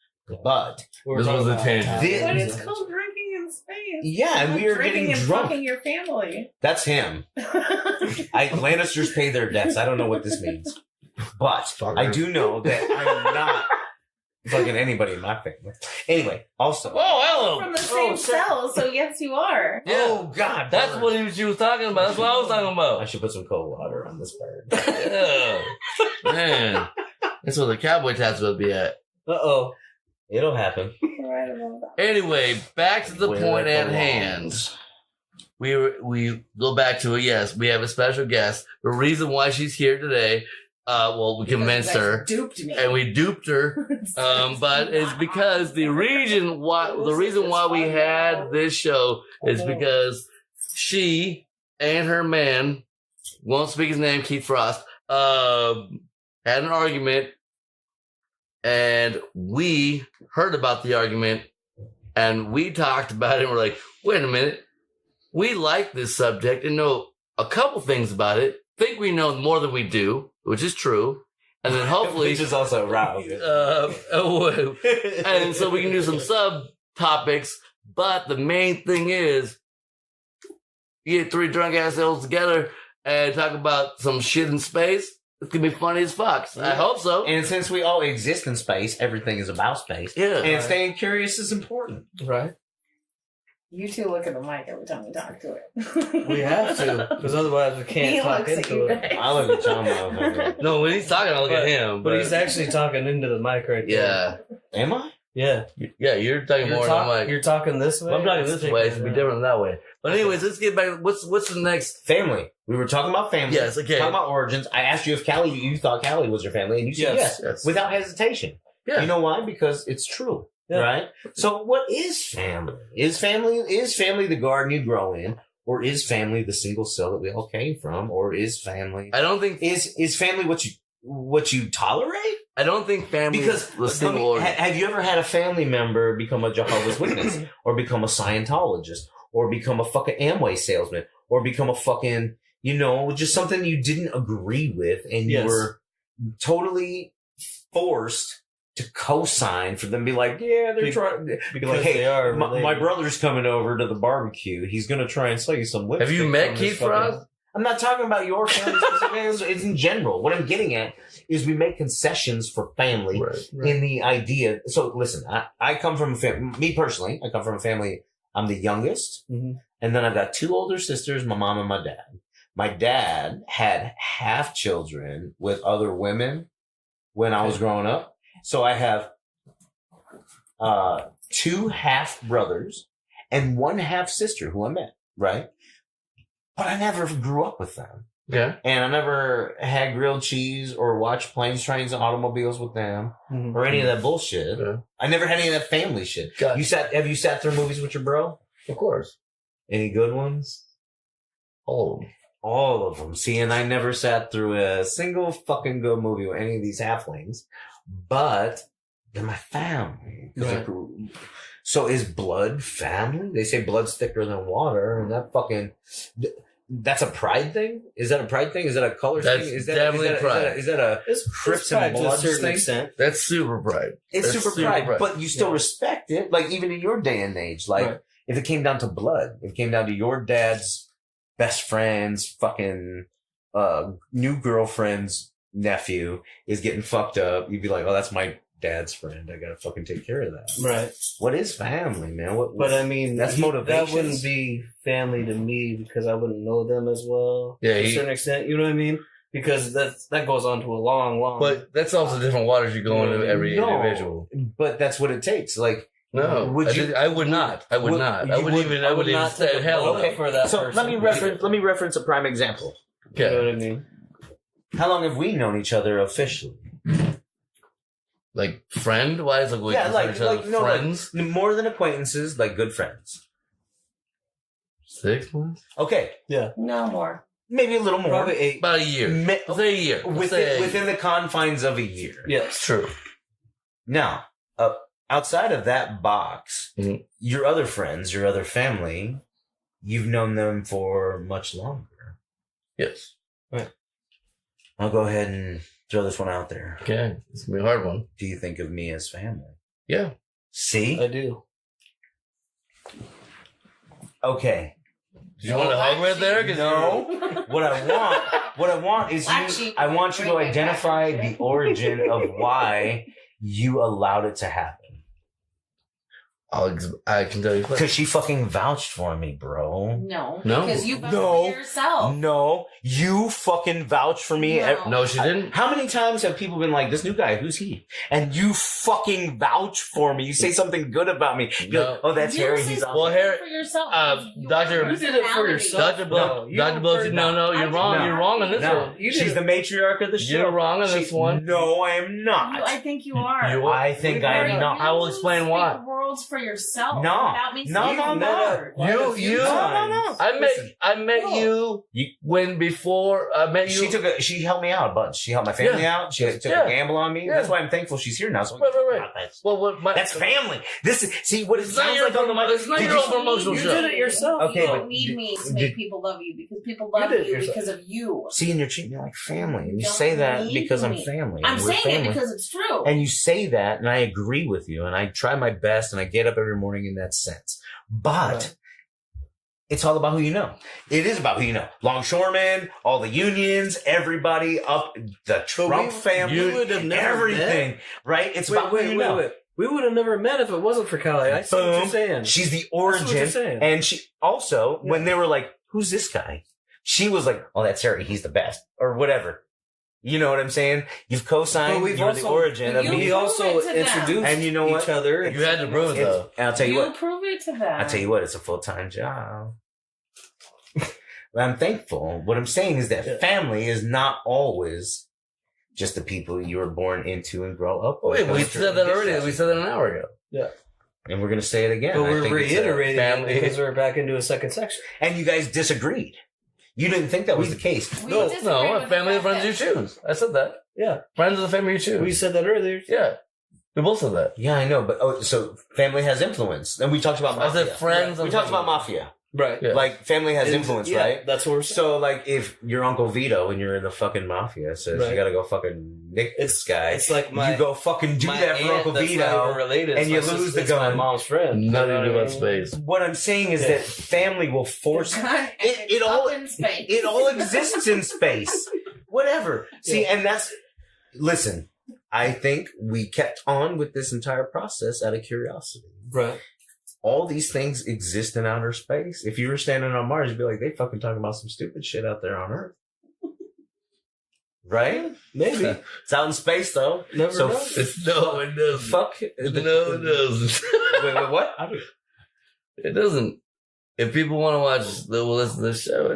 But This was a tangent. This- But it's called drinking in space. yeah, and we are Drinking getting and drunk. fucking your family. That's him. Lannisters pay their debts. I don't know what this means, but I do know that I'm not fucking anybody in my family. Anyway, also. Oh, hello. From the same cell, so yes, you are. Yeah. Oh God, That's bird. what she was talking about. That's what I was talking I about. should put some cold water on this bird. Yeah. Man. That's where the cowboy tats would be at. Uh-oh. It'll happen. Right about that. Anyway, back to the Where point it at belongs. hand. We go back to it. Yes, we have a special guest. The reason why she's here today, we convinced You guys her Duped me. and we duped her. But it's because the reason why we had this show is because she and her man, won't speak his name, Keith Frost, had an argument, and we heard about the argument, and we talked about it, and we're like, wait a minute, we like this subject and know a couple things about it, think we know more than we do, which is true, and then hopefully Which is also wrong. and so we can do some subtopics, but the main thing is you get three drunk assholes together and talk about some shit in space. It's gonna be funny as fuck. I hope so. And since we all exist in space, everything is about space. Yeah. And staying curious is important. Right. You two look at the mic every time we talk to it. We have to, because otherwise we can't He talk looks at into you it. guys. I look at John motherfucker. No, when he's talking, I look at him. But he's actually talking into the mic right there. yeah, Am I? Yeah. yeah. You're talking more than I'm like. You're talking this way. I'm talking It's this way. It's taking gonna be different than that way. But anyways, let's get back. What's the next? Family. We were talking about family. Yes. Okay. Talking about origins. I asked you if you thought Callie was your family, and you said yes. Yes. Without hesitation. Yeah. You know why? Because it's true. Yeah. Right? So what is family? Is family the garden you grow in? Or is family the single cell that we all came from? Or is family I don't think. is family what you tolerate? I don't think family Because is the single order. have you ever had a family member become a Jehovah's Witness, or become a Scientologist, or become a fucking Amway salesman, or become a fucking, just something you didn't agree with, and you Yes. were totally forced to co-sign for them to be like, yeah, they're trying. Be Because like, hey, they are my related. brother's coming over to the barbecue. He's gonna try and sell you some lipstick. Have you met from this Keith fucking- Frost? I'm not talking about your family specifically. It's in general. What I'm getting at is we make concessions for family in the idea. So listen, I come from a family, me personally, I come from a family, I'm the youngest. Mhm. And then I've got two older sisters, my mom and my dad. My dad had half children with other women when I was growing up. So I have, two half brothers and one half sister who I met, right? But I never grew up with them. Yeah. And I never had grilled cheese or watched planes, trains, and automobiles with them Mhm. or any of that bullshit. Yeah. I never had any of that family shit. Gotcha. Have you sat through movies with your bro? Of course. Any good ones? All of them. All of them. See, and I never sat through a single fucking good movie with any of these halflings, but they're my family. 'Cause Right. So is blood family? They say blood's thicker than water, and that fucking, that's a pride thing? Is that a pride thing? Is that a color That's thing? Is that, definitely pride. Is that a It's Crips and pride to a Bloods certain thing? extent. That's super pride. It's That's super super pride, pride. but you still Yeah. respect it. Like even in your day and age, like Right. if it came down to blood, if it came down to your dad's best friend's fucking new girlfriend's nephew is getting fucked up, you'd be like, oh, that's my dad's friend. I gotta fucking take care of that. Right. What is family, man? But I mean, That's that motivations. wouldn't be family to me because I wouldn't know them as well. Yeah, to a certain extent. You know what I mean? Because that goes on to a long. But that's also different waters you go into every No. individual. But that's what it takes. Like, No, Would you- I would not. I would would- not. you I wouldn't would- even. I I would wouldn't even not take say a hell bullet no. for that so person. let me reference a prime example. You know Okay, what I mean? How long have we known each other officially? like friend wise, like we Yeah, consider like- each other like, no, like- friends. More than acquaintances, like good friends. 6 months, Okay, No more. maybe a little more. Probably 8. about a year. Mi- Let's say a year. Let's say a within the confines of a year. Yes. True. Now, outside of that box, Mhm. your other friends, your other family, you've known them for much longer. Yes. I'll go ahead and throw this one out there. Okay, it's gonna be a hard one. Do you think of me as family? Yeah. See? I do. Okay. Do you want to hug right there? 'Cause No. What I want is Black you. sheep I want you to bring it back identify and the shit. origin of why you allowed it to happen. I can tell you. Because she fucking vouched for me, bro. No. No. Because you vouched No. for yourself. No, you fucking vouched for me. No. No, she didn't. How many times have people been like, this new guy, who's he? And you fucking vouch for me. You say something good about me. You're No. like, oh, that's You Harry. say He's something awesome. Well, Harry- for yourself. Dr. Your You did it for personality. yourself. Dr. Blow, No, you Dr. Blow, heard no, I you're did wrong. not. You're wrong on this No, one. You she's did. the matriarch of the show. You're wrong on this one. No, I am not. I think you are. You are. I think I Harry, am not. I will you explain speak why. worlds for yourself. No. Without me No, saying no, a no. word. You- No. I met Listen. you You- when before I met you. She helped me out a bunch. She helped my family out. She took Yeah. a gamble on me. Yeah. That's why I'm thankful she's here now. So Right. Well, what my, that's family. This is see what it It's not sounds your like on the mic. it's not Did your you- own promotional You show. did it yourself. Okay, you but don't need me to did- make people love you because people love did it you yourself. because of you. See, and you're treating me like family, and you Don't say that need because I'm me. family. I'm and we're saying family. it because it's true. And you say that, and I agree with you, and I try my best, and I get up every morning in that sense. But Right. it's all about who you know. It is about who you know. Longshoremen, all the unions, everybody up, the Trump family, we would have never everything, right? It's about who you know. Wait. We would have never met if it wasn't for Callie. I see what you're Boom. saying. She's the That's what you're origin. saying. And she also, when they were like, who's this guy? She was like, oh, that's Harry. He's the best. Or whatever. You know what I'm saying? You've co-signed. But we've You're the also- origin of You we me. prove also it to them. introduced And you know what? each other. You had to prove it though. And I'll tell you what. prove it to them. I'll tell you what. It's a full-time job. But I'm thankful. What I'm saying is that Yeah. family is not always just the people you were born into and grow up with. Wait, we said that already. We said that an hour ago. And we're going to say it again. But I we're think it's a reiterating family- it because we're back into a second section. And you guys disagreed. You didn't think that was the case. We No, disagree no, with a family the of friends you fact choose. I said that. Yeah. Friends of the family you choose. We said that earlier. Yeah. We both said that. Yeah, I know, but so family has influence. And we talked about I mafia. said friends. We of talked family. about mafia. Right. Yeah. Like family has influence, Yeah, right? That's what we're saying. So like if your Uncle Vito and you're in the fucking mafia says Right. you gotta go fucking nick this guy, It's like my you go fucking do my that for aunt Uncle that's not Vito. even related. and It's you my lose sis- the it's my gun. mom's friend. Nothing You know to do what I about mean? space. What I'm saying is Yeah. that family will force it all Up in space. it all exists in space. Whatever. See, and that's listen, I think we kept on with this entire process out of curiosity. Right. All these things exist in outer space. If you were standing on Mars, you'd be like, they fucking talking about some stupid shit out there on Earth. Right? Maybe. It's out in space though. Never So know. No, it doesn't. Fuck. No, it doesn't. Wait, what? It doesn't. If people want to watch, they will listen to the show.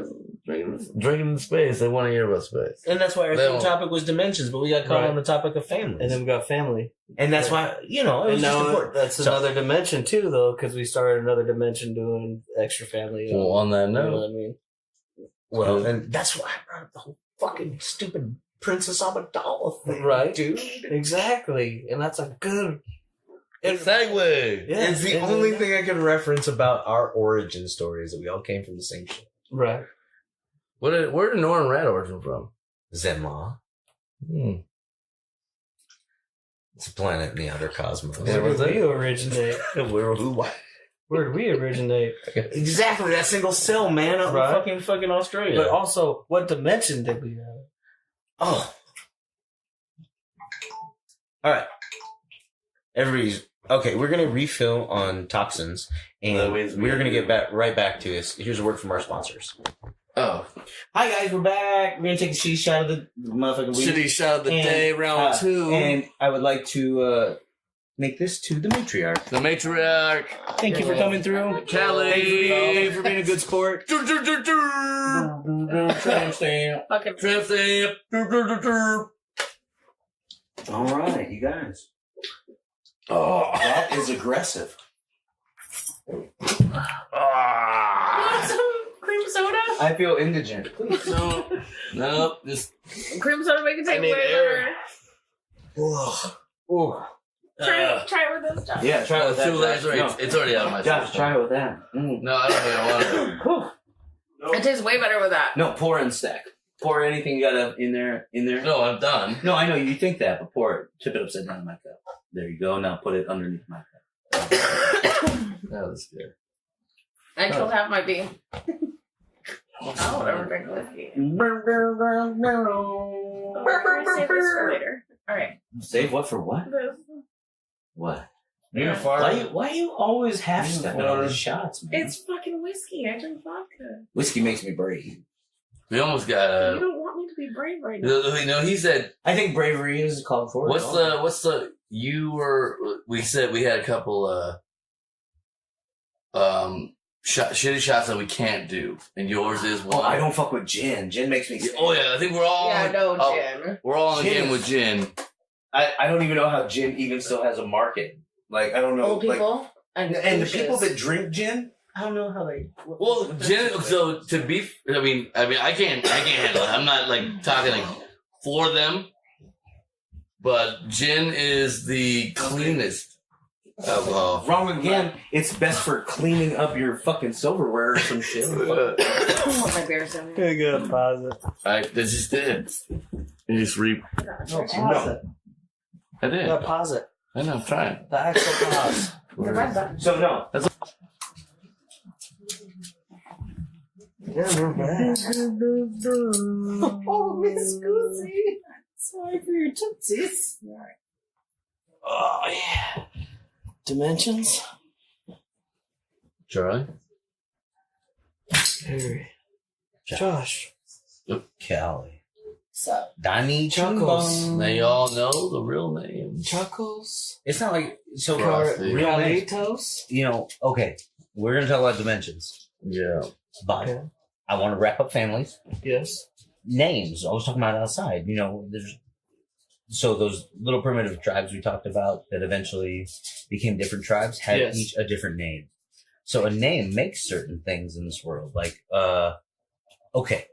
It's drinking in space. They want to hear about space. And that's why our They theme don't- topic was dimensions, but we got caught Right. on the topic of families. And then we got family. And that's why, you know, it And was just now important. that's So- another dimension too, though, because we started another dimension doing extra family. Well, on that You know note, what I mean? Well, and that's why I brought up the whole fucking stupid Princess Amidala thing. Right. Dude. Exactly, and that's a good. segue. Yeah, It's the and only then- thing I can reference about our origin story is that we all came from the same shit. Right. Where did Northern Rat origin from? Zenma. Hmm. It's a planet in the outer cosmos. Yeah, Where was did it? we originate? Where, who, what? Where did we originate? Exactly, that single cell, man. Out Right. in fucking Australia. But also, what dimension did we have? Oh. All right. Everybody's okay. We're gonna refill on toxins, and we're gonna get right back to this. Here's a word from our sponsors. Oh, Hi guys, we're back. We're gonna take a shitty shot of the motherfucking week. Shitty shot of the And, day, round 2. And I would like to make this to the matriarch. The matriarch. Thank you for coming through. Kelly. Thank you for being a good sport. Tramp stamp. Fucking Tramp stamp. All right, you guys. Oh. That is aggressive. want some cream soda? I feel indigent. No, just Cream soda make it I take need way air. better. Ooh. Try it with this, Josh. Yeah, try it with that. too late. Josh. No. It's already out of my Josh, system. try it with that. Mm. No, I don't even want It tastes way better with that. No, pour and stack. Pour anything you got in there. it. No, I'm done. No, I know you think that, but pour it. Tip it upside down in my cup. There you go. Now put it underneath my cup. That was good. I killed half my bean. Oh, whatever, drink whiskey. Save this for later. All right. Save what for what? This. What? Yeah. Why you always half stepping on these shots, man? It's fucking whiskey. I drink vodka. Whiskey makes me brave. We almost got You don't want me to be brave right now. You know, he said, I think bravery is called for. what's the, we said we had a couple, shitty shots that we can't do. And yours is one. Oh, I don't fuck with gin. Gin makes me sick. Oh, yeah, I think we're all, Yeah, no, gin. we're all in Gin game is- with gin. I don't even know how gin even still has a market. Like, I don't know. Old people and the people that drink gin, I don't know how they. Well, gin, so to be, I mean, I can't handle it. I'm not like talking like for them, but gin is the cleanest alcohol. Wrong again. It's best for cleaning up your fucking silverware or some shit. I want my bears in there. I gotta pause it. I just did. You just Pause it. I did. You gotta pause it. I know, I'm trying. The actual pause. The red button. So no. Yeah, we're back. Oh, Miss Goosey. Sorry for your tootsies. Oh yeah. Dimensions. Charlie? Hey. Josh. Kelly. So, Danny Chuckles. Chuckles. Now you all know the real name. Chuckles. It's not like so. Frosty. Real names. Carlitos. You know. Okay, we're gonna talk about dimensions, Yeah. but Okay. I want to wrap up families. Yes. Names. I was talking about outside. You know, there's so those little primitive tribes we talked about that eventually became different tribes had Yes. each a different name. So a name makes certain things in this world. Like, okay,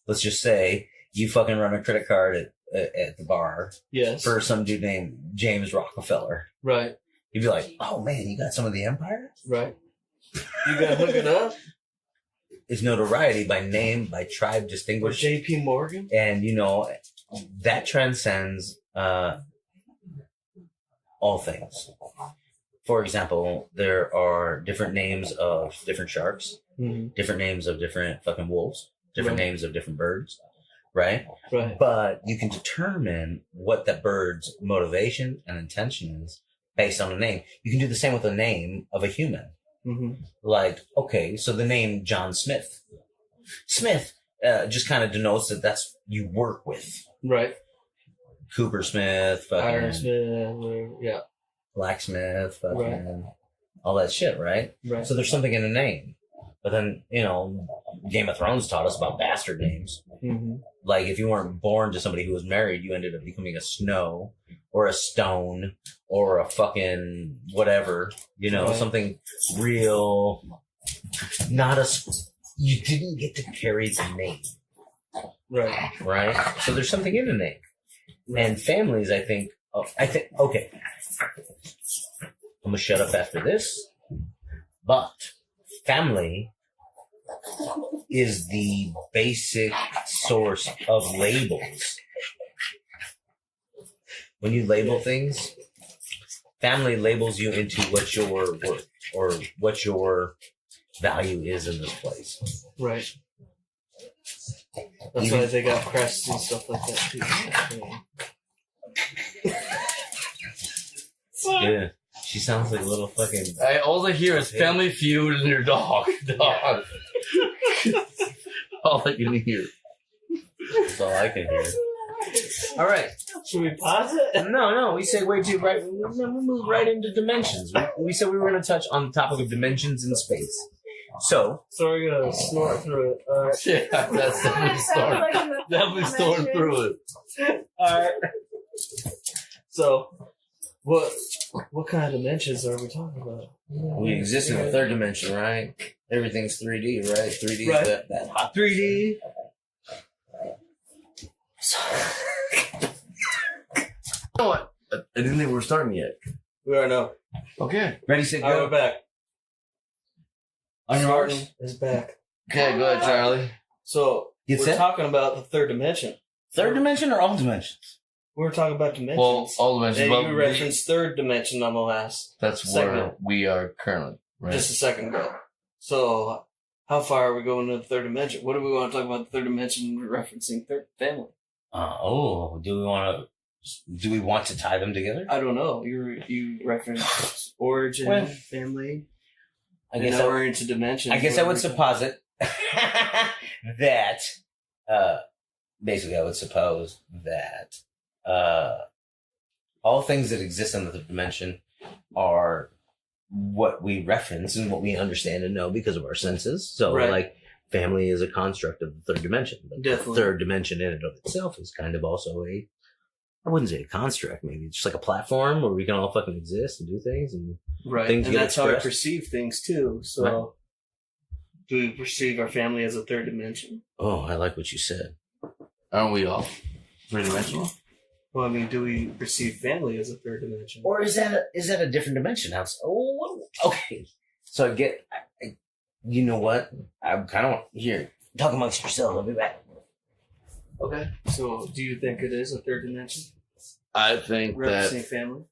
let's just say you fucking run a credit card at the bar Yes. for some dude named James Rockefeller. Right. You'd be like, oh man, you got some of the empire? Right. You gotta hook it up It's notoriety by name, by tribe with distinguished. J.P. Morgan. And, you know, that transcends all things. For example, there are different names of different sharks, Mm-hmm. different names of different fucking wolves, different Right. names of different birds, right? Right. But you can determine what that bird's motivation and intention is based on a name. You can do the same with a name of a human. Mm-hmm. Like, okay, so the name John Smith. Smith just kind of denotes that that's you work with. Right. Cooper Smith, fucking Ironsmith. Whatever. Yeah. Blacksmith, fucking Right. all that shit, right? Right. So there's something in a name. But then, you know, Game of Thrones taught us about bastard names. Mm-hmm. Like, if you weren't born to somebody who was married, you ended up becoming a Snow or a Stone or a fucking whatever, you know, Right. something real, not a, you didn't get to carry the name, Right. right? So there's something in the name. And families, I think, okay, I'm gonna shut up after this, but family is the basic source of labels. When you label things, family labels you into what your worth or what your value is in this place. Right. That's why they got crests and stuff like that too. Yeah. She sounds like a little fucking. All I hear is Family Feud and your dog. Dog. All I can hear. That's all I can hear. All right. Should we pause it? No. We say way too right. We move right into dimensions. We said we were going to touch on the topic of dimensions in space. So So we're gonna snort through it. All right. Yeah, that's definitely storing. Definitely storing through it. All right. So, what kind of dimensions are we talking about? we exist in the third dimension, right? Everything's 3D, right? 3D Right. is that hot 3D. You know what? I didn't think we were starting yet. We are now. Okay. Ready, set, All right, go. we're back. On your marks. Martin is back. Okay, go ahead, Charlie. So Get we're set. talking about the third dimension. Third dimension or all dimensions? We were talking about dimensions. Well, all dimensions, and but you referenced third dimension on the last, that's where segment. we are currently, right? just a second ago. So, how far are we going to the third dimension? What do we want to talk about the third dimension referencing third family? Do we want to tie them together? I don't know. You referenced origin, Well, family. I and guess now I, we're into dimensions. I guess I would supposit that basically I would suppose that all things that exist in the third dimension are what we reference and what we understand and know because of our senses. So Right. like family is a construct of the third dimension. But Definitely. the third dimension in and of itself is kind of also I wouldn't say a construct, maybe it's just like a platform where we can all fucking exist and do things and right, things and get that's how we expressed. perceive things too. So, Right. do we perceive our family as a third dimension? oh, I like what you said. Aren't we all three-dimensional? Well, I mean, do we perceive family as a third dimension? Or is that a different dimension? Okay. So I get, you know what? I'm kind of here. Talk amongst yourselves. I'll be back. Okay. So, do you think it is a third dimension I think referencing family?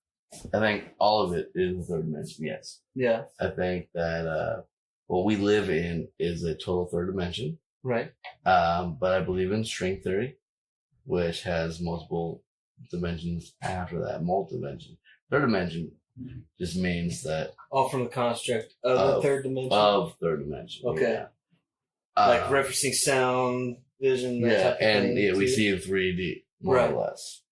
I think all of it is the third dimension. Yes. Yeah. I think that what we live in is a total third dimension. Right. But I believe in string theory, which has multiple dimensions after that. Multi-dimension. Third dimension just means that All from the construct of the Of- third dimension. of third dimension. Okay. Yeah. Like Uh, referencing sound, vision, that yeah, type of and thing. yeah, we too. see in 3D more Right. or less.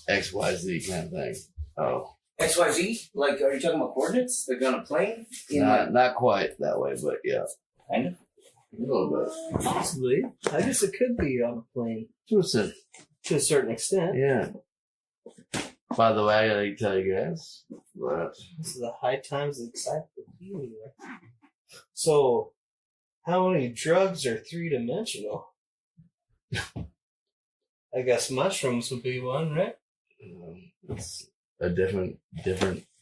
X, Y, Z kind of thing. Oh, XYZ? Like, are you talking about coordinates? They're going to plane? not quite that way, but yeah, Kind of. a little bit. Possibly. I guess it could be on a plane To a certain, to a certain extent. yeah. By the way, I gotta tell you guys that This is the high times of excitement. So, how many drugs are three dimensional? I guess mushrooms would be one, right? it's a different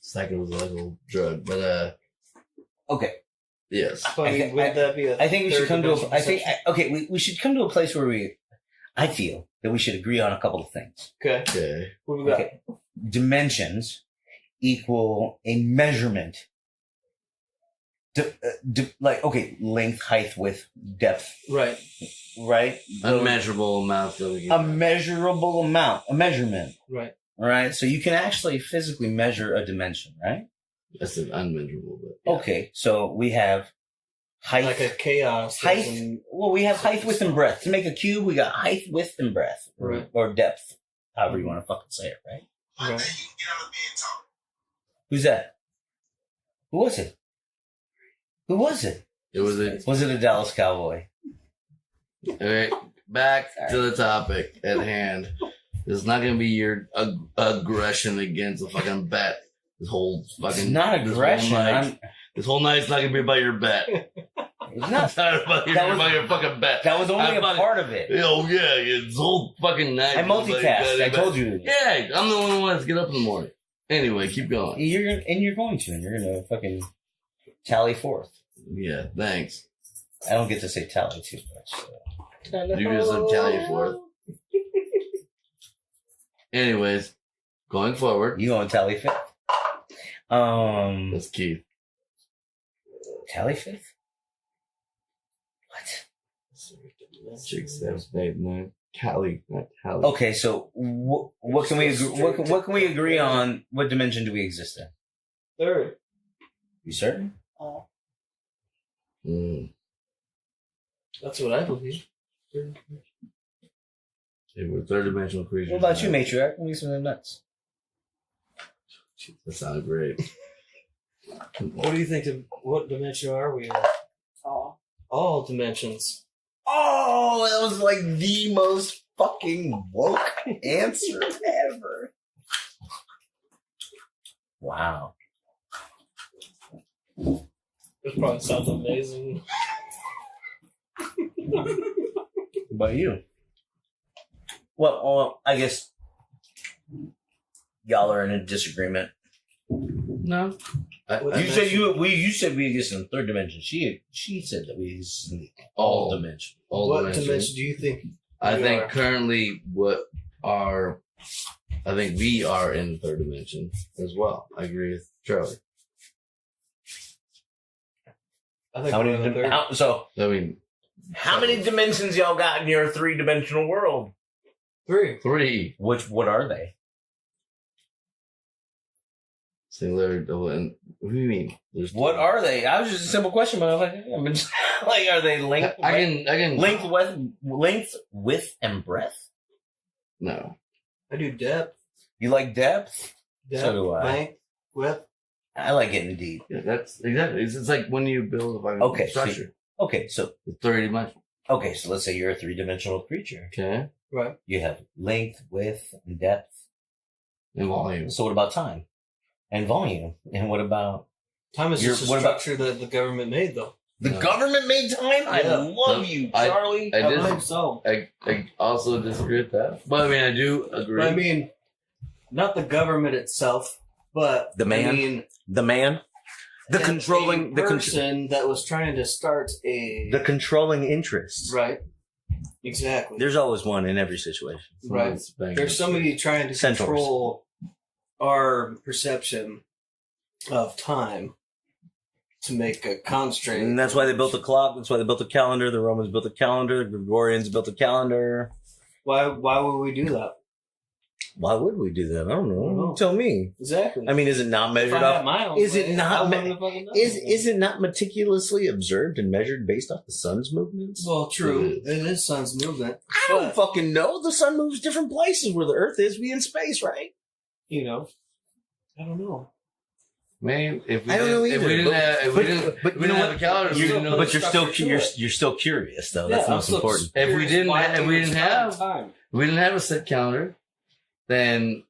psychological drug, but Okay. yes. But I thi- would that be a I think we should third come to dimension a, I think, perception? okay, we should come to a place where I feel that we should agree on a couple of things. Okay. Okay. What we got? Okay. Dimensions equal a measurement. Like, okay, length, height, width, depth, Right. right? Unmeasurable amount of A measurable amount, a measurement, Right. right? So you can actually physically measure a dimension, right? That's an unmeasurable, but yeah. Okay, so we have height, Like a chaos. height. doesn't- Well, we have height, width, and breadth. To make a cube, we got height, width, and breadth, Right. or depth, however you want to fucking say it, right? Right. Who's that? Who was it? Who was it? It was a Was it a Dallas Cowboy? okay. Back to the topic at hand. It's not gonna be your aggression against the fucking bet. This whole fucking It's not this whole aggression. night- This whole night's not gonna be about your bet. It's It's not. not about your, That was- about your fucking bet. That was only I'm a about- part of it. Oh yeah, this whole fucking night. I multitask. I told you. Yeah, I'm the one who wants to get up in the morning. Anyway, keep going. You're going to, and you're gonna fucking tally forth. Yeah, thanks. I don't get to say tally too much. So. You just tell you for it. Anyways, going forward. You going tally fifth? That's Keith. Tally fifth? What? 6, 7, 8, 9. Cali, not Cali. Okay, so what can we agree? What can we agree on? What dimension do we exist in? Third. You certain? That's what I believe. They were third-dimensional creatures. What about you, matriarch? Give me some of them nuts. That sounds great. What do you think? What dimension are we in? All dimensions. Oh, that was like the most fucking woke answer ever. Wow. This probably sounds amazing. What about you? Well, I guess y'all are in a disagreement. No. You said we exist in the third dimension. She said that we exist in the all dimension. All What dimensions. dimension do you think? I we think are? currently I think we are in the third dimension as well. I agree with Charlie. I think How we're in the many? third. I mean, How many dimensions y'all got in your three-dimensional world? 3. 3 What are they? singular double. And what do you mean? There's What are they? That was just a simple question, but I mean, like, are they length, I can length, width, and breadth? No. I do depth. You like depth? So do I. Length, width. I like getting deep. Yeah, that's exactly. It's like when you build a fucking Okay, structure. Okay, so It's 3D. let's say you're a three-dimensional creature. Okay. Right. You have length, width, and depth. And volume. So what about time and volume? And what about Time is just a what about- structure that the government made, though. the No. government made time? I Yeah. love No, you, I- Charlie. I I did. believe so. I also disagree with that, but I mean I do agree. But I mean, not the government itself, but The man? I mean, the man, the and controlling, a the person that was trying to start a the controlling interests. right. Exactly. There's always one in every situation. Right. There's somebody trying to Centaurs. control our perception of time to make a constraint. And that's why they built a clock. That's why they built a calendar. The Romans built a calendar. The Gregorians built a calendar. Why would we do that? Why would we do that? I don't know. I don't know. Tell me. Exactly. I mean, is it not If measured I had off? my own is it way, not I me- wouldn't have fucking done Is it. it not meticulously observed and measured based off the sun's movements? Well, true. It It is sun's movement. I don't But, fucking know. The sun moves different places where the Earth is. We in space, right? you know, I don't know. Man, if we I don't know didn't, if either, we didn't but- have, if but- we didn't, but if we you know didn't have what? a calendar, we You- didn't know. But you're still structure to it. you're still curious though. Yeah, That's I'm most still important. If we curious didn't why have- if we things didn't start have- time. If we didn't have a set calendar, then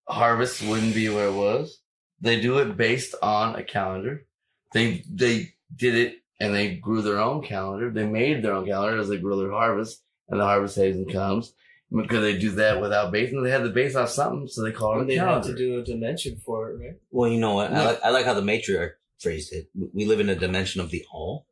harvest wouldn't be where it was. They do it based on a calendar. They did it and they grew their own calendar. They made their own calendar as they grew their harvest, and the harvest season comes. Because they do that without basing, they had to base off something, so they call it And a they have calendar. to do a dimension for it, right? Well, you know what? No. I like how the matriarch phrased it. We live in a dimension of the all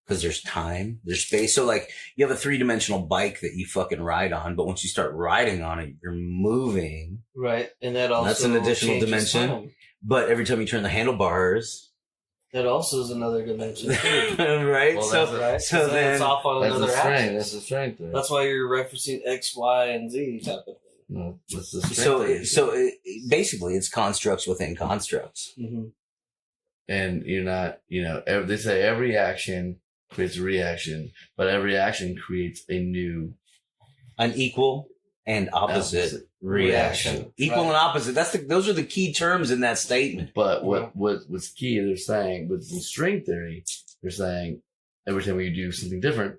because there's time, there's space. So like you have a 3-dimensional bike that you fucking ride on, but once you start riding on it, you're moving. Right. And that also That's an additional changes dimension. time. But every time you turn the handlebars, That also is another dimension too. right? Well, so that's Right? so So then it's off on That's the another strength. axis. That's the strength there. That's why you're referencing X, Y, and Z type of thing. No, that's the strength there. basically it's constructs within constructs. Mm-hmm. And you're not, they say every action creates a reaction, but every action creates a new An equal and opposite reaction. reaction. Equal Right. and opposite. Those are the key terms in that statement. But what's key? They're saying with the string theory, they're saying every time you do something different,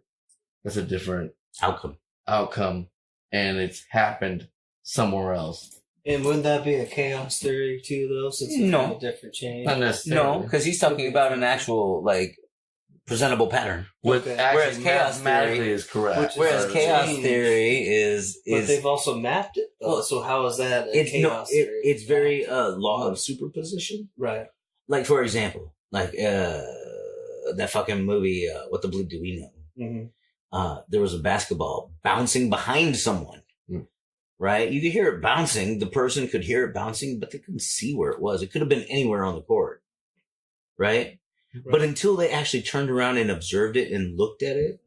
that's a different Outcome. outcome, and it's happened somewhere else. And wouldn't that be a chaos theory too, though? Since it's No. kind of different change. Not necessarily. No, because he's talking about an actual presentable pattern. What Okay. actually Whereas chaos mathematically theory- is correct. Which is Whereas a chaos change. theory is But they've also mapped it, though. Well, So how is that a it's chaos theory? it's very law of superposition. right. Like for example, that fucking movie. What the bleep do we know? Mm-hmm. There was a basketball bouncing behind someone. Hmm. right? You could hear it bouncing. The person could hear it bouncing, but they couldn't see where it was. It could have been anywhere on the cord, right? But until they actually turned around and observed it and looked at it,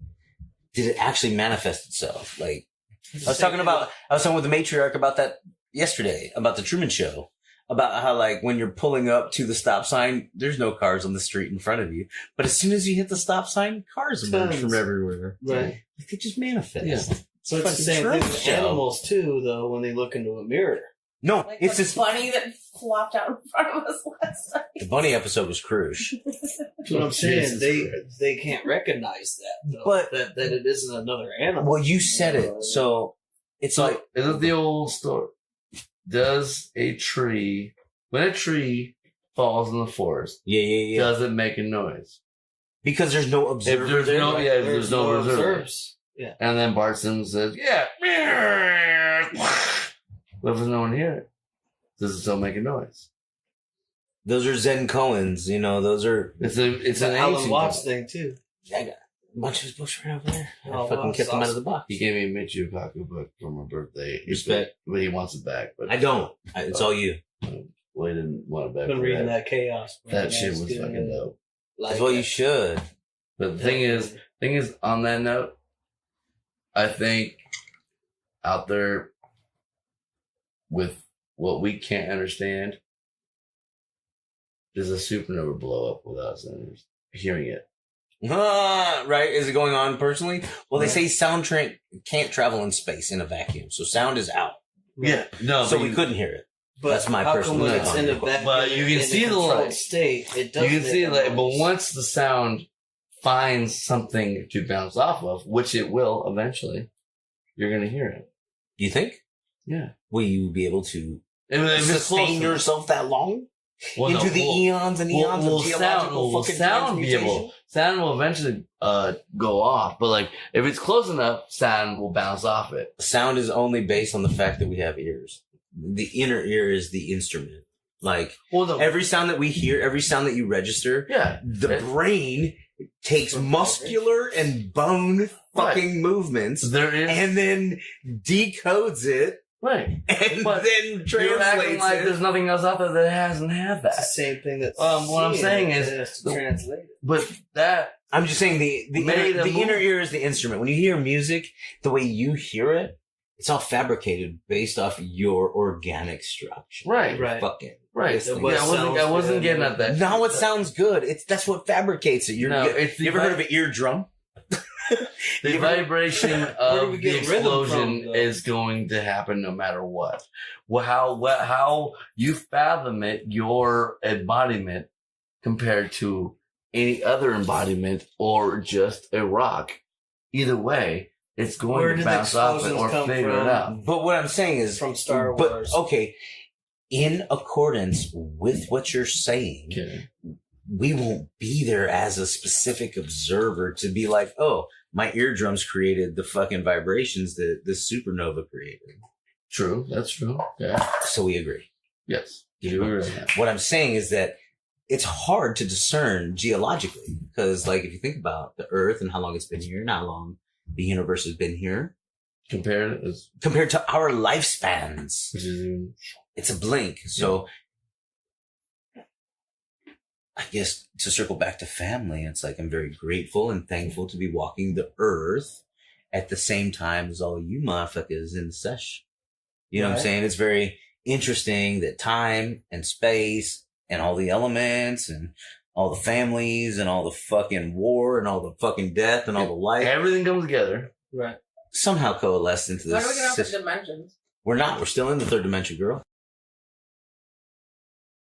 did it actually manifest itself? Like, I was talking with the matriarch about that yesterday, about the Truman Show, about how, like, when you're pulling up to the stop sign, there's no cars on the street in front of you. But as soon as you hit the stop sign, cars emerge from everywhere. Right. Like, they just manifest. Yeah. So it's the Fucking same thing Truman with Show. animals too, though. When they look into a mirror, No, Like it's the this. bunny that flopped out in front of us last night. The bunny episode was crucial. that's what I'm saying. They can't recognize that, though, But- that it isn't another animal. Well, you said it. So it's like, Is it the old story? Does a tree, when a tree falls in the forest, yeah. does it make a noise? Because there's no observer If there's there. no, yeah, if there's no observer. observers. Yeah. And then Bart Simpson says, yeah. What if there's no one here? Does it still make a noise? Those are Zen koans, you know, those are, It's It's an an Alan ancient Watts thing. thing too. I got a bunch of his books right over there. I Oh, fucking wow, kept them out of awesome. the box. He gave me a Michio Kaku book for my birthday. Respect. But he wants it back. But I don't. It's all you. Well, he didn't want it back. Been for reading that. that chaos. That man. shit That's was good. fucking dope. That's what you should. But the thing is, on that note, I think out there with what we can't understand, does a supernova blow up without us hearing it? Right? Is it going on personally? Well, they say sound can't travel in space in a vacuum, so sound is out. Yeah, no. So but we you, couldn't hear it. But That's my how personal come when it's in opinion. the back, But you can in see the controlled light. state, it does. you can make see a like, but noise. once the sound finds something to bounce off of, which it will eventually, you're gonna hear it. Do you think? Yeah. Will you be able to If it's close sustain enough. yourself that long? Well, Into no, the well, eons and eons of geological fucking transmutation? sound will eventually go off, but like if it's close enough, sound will bounce off it. Sound is only based on the fact that we have ears. The inner ear is the instrument. Like, Well, no, every sound that we hear, every sound that you register, yeah, the brain takes muscular and bone fucking movements there is and then decodes it right. and But then You're acting translates like it. there's nothing else out there that hasn't had It's the that. same thing that. What I'm saying is to translate it. But that I'm just saying the Made inner, a the move. inner ear is the instrument. When you hear music, the way you hear it, it's all fabricated based off your organic structure. right, Right. Fucking right. This Yeah, thing. I wasn't getting at that. Now it sounds good. That's what fabricates it. No, it's you ever heard of an eardrum? The vibration do of we the get rhythm from, explosion though? is going to happen no matter what. How you fathom it, your embodiment compared to any other embodiment or just a rock. Either way, it's going Where to did the bounce off it explosions or come figure from? it out. But what I'm saying is From Star but, Wars. okay, in accordance with what you're saying, Okay. we won't be there as a specific observer to be like, oh, my eardrums created the fucking vibrations that the supernova created. True. That's true. Yeah. So we agree. Yes. You do agree on that. What I'm saying is that it's hard to discern geologically because, like, if you think about the Earth and how long it's been here and how long the universe has been here Compared as compared to our lifespans, which is even it's a blink. So I guess to circle back to family, it's like I'm very grateful and thankful to be walking the earth at the same time as all you motherfuckers in the sesh. You know what I'm Right. saying? It's very interesting that time and space and all the elements and all the families and all the fucking war and all the fucking death and all the life everything comes together. Right. somehow coalesced into Why this do we get off the system. dimensions? We're not. We're still in the third dimension, girl.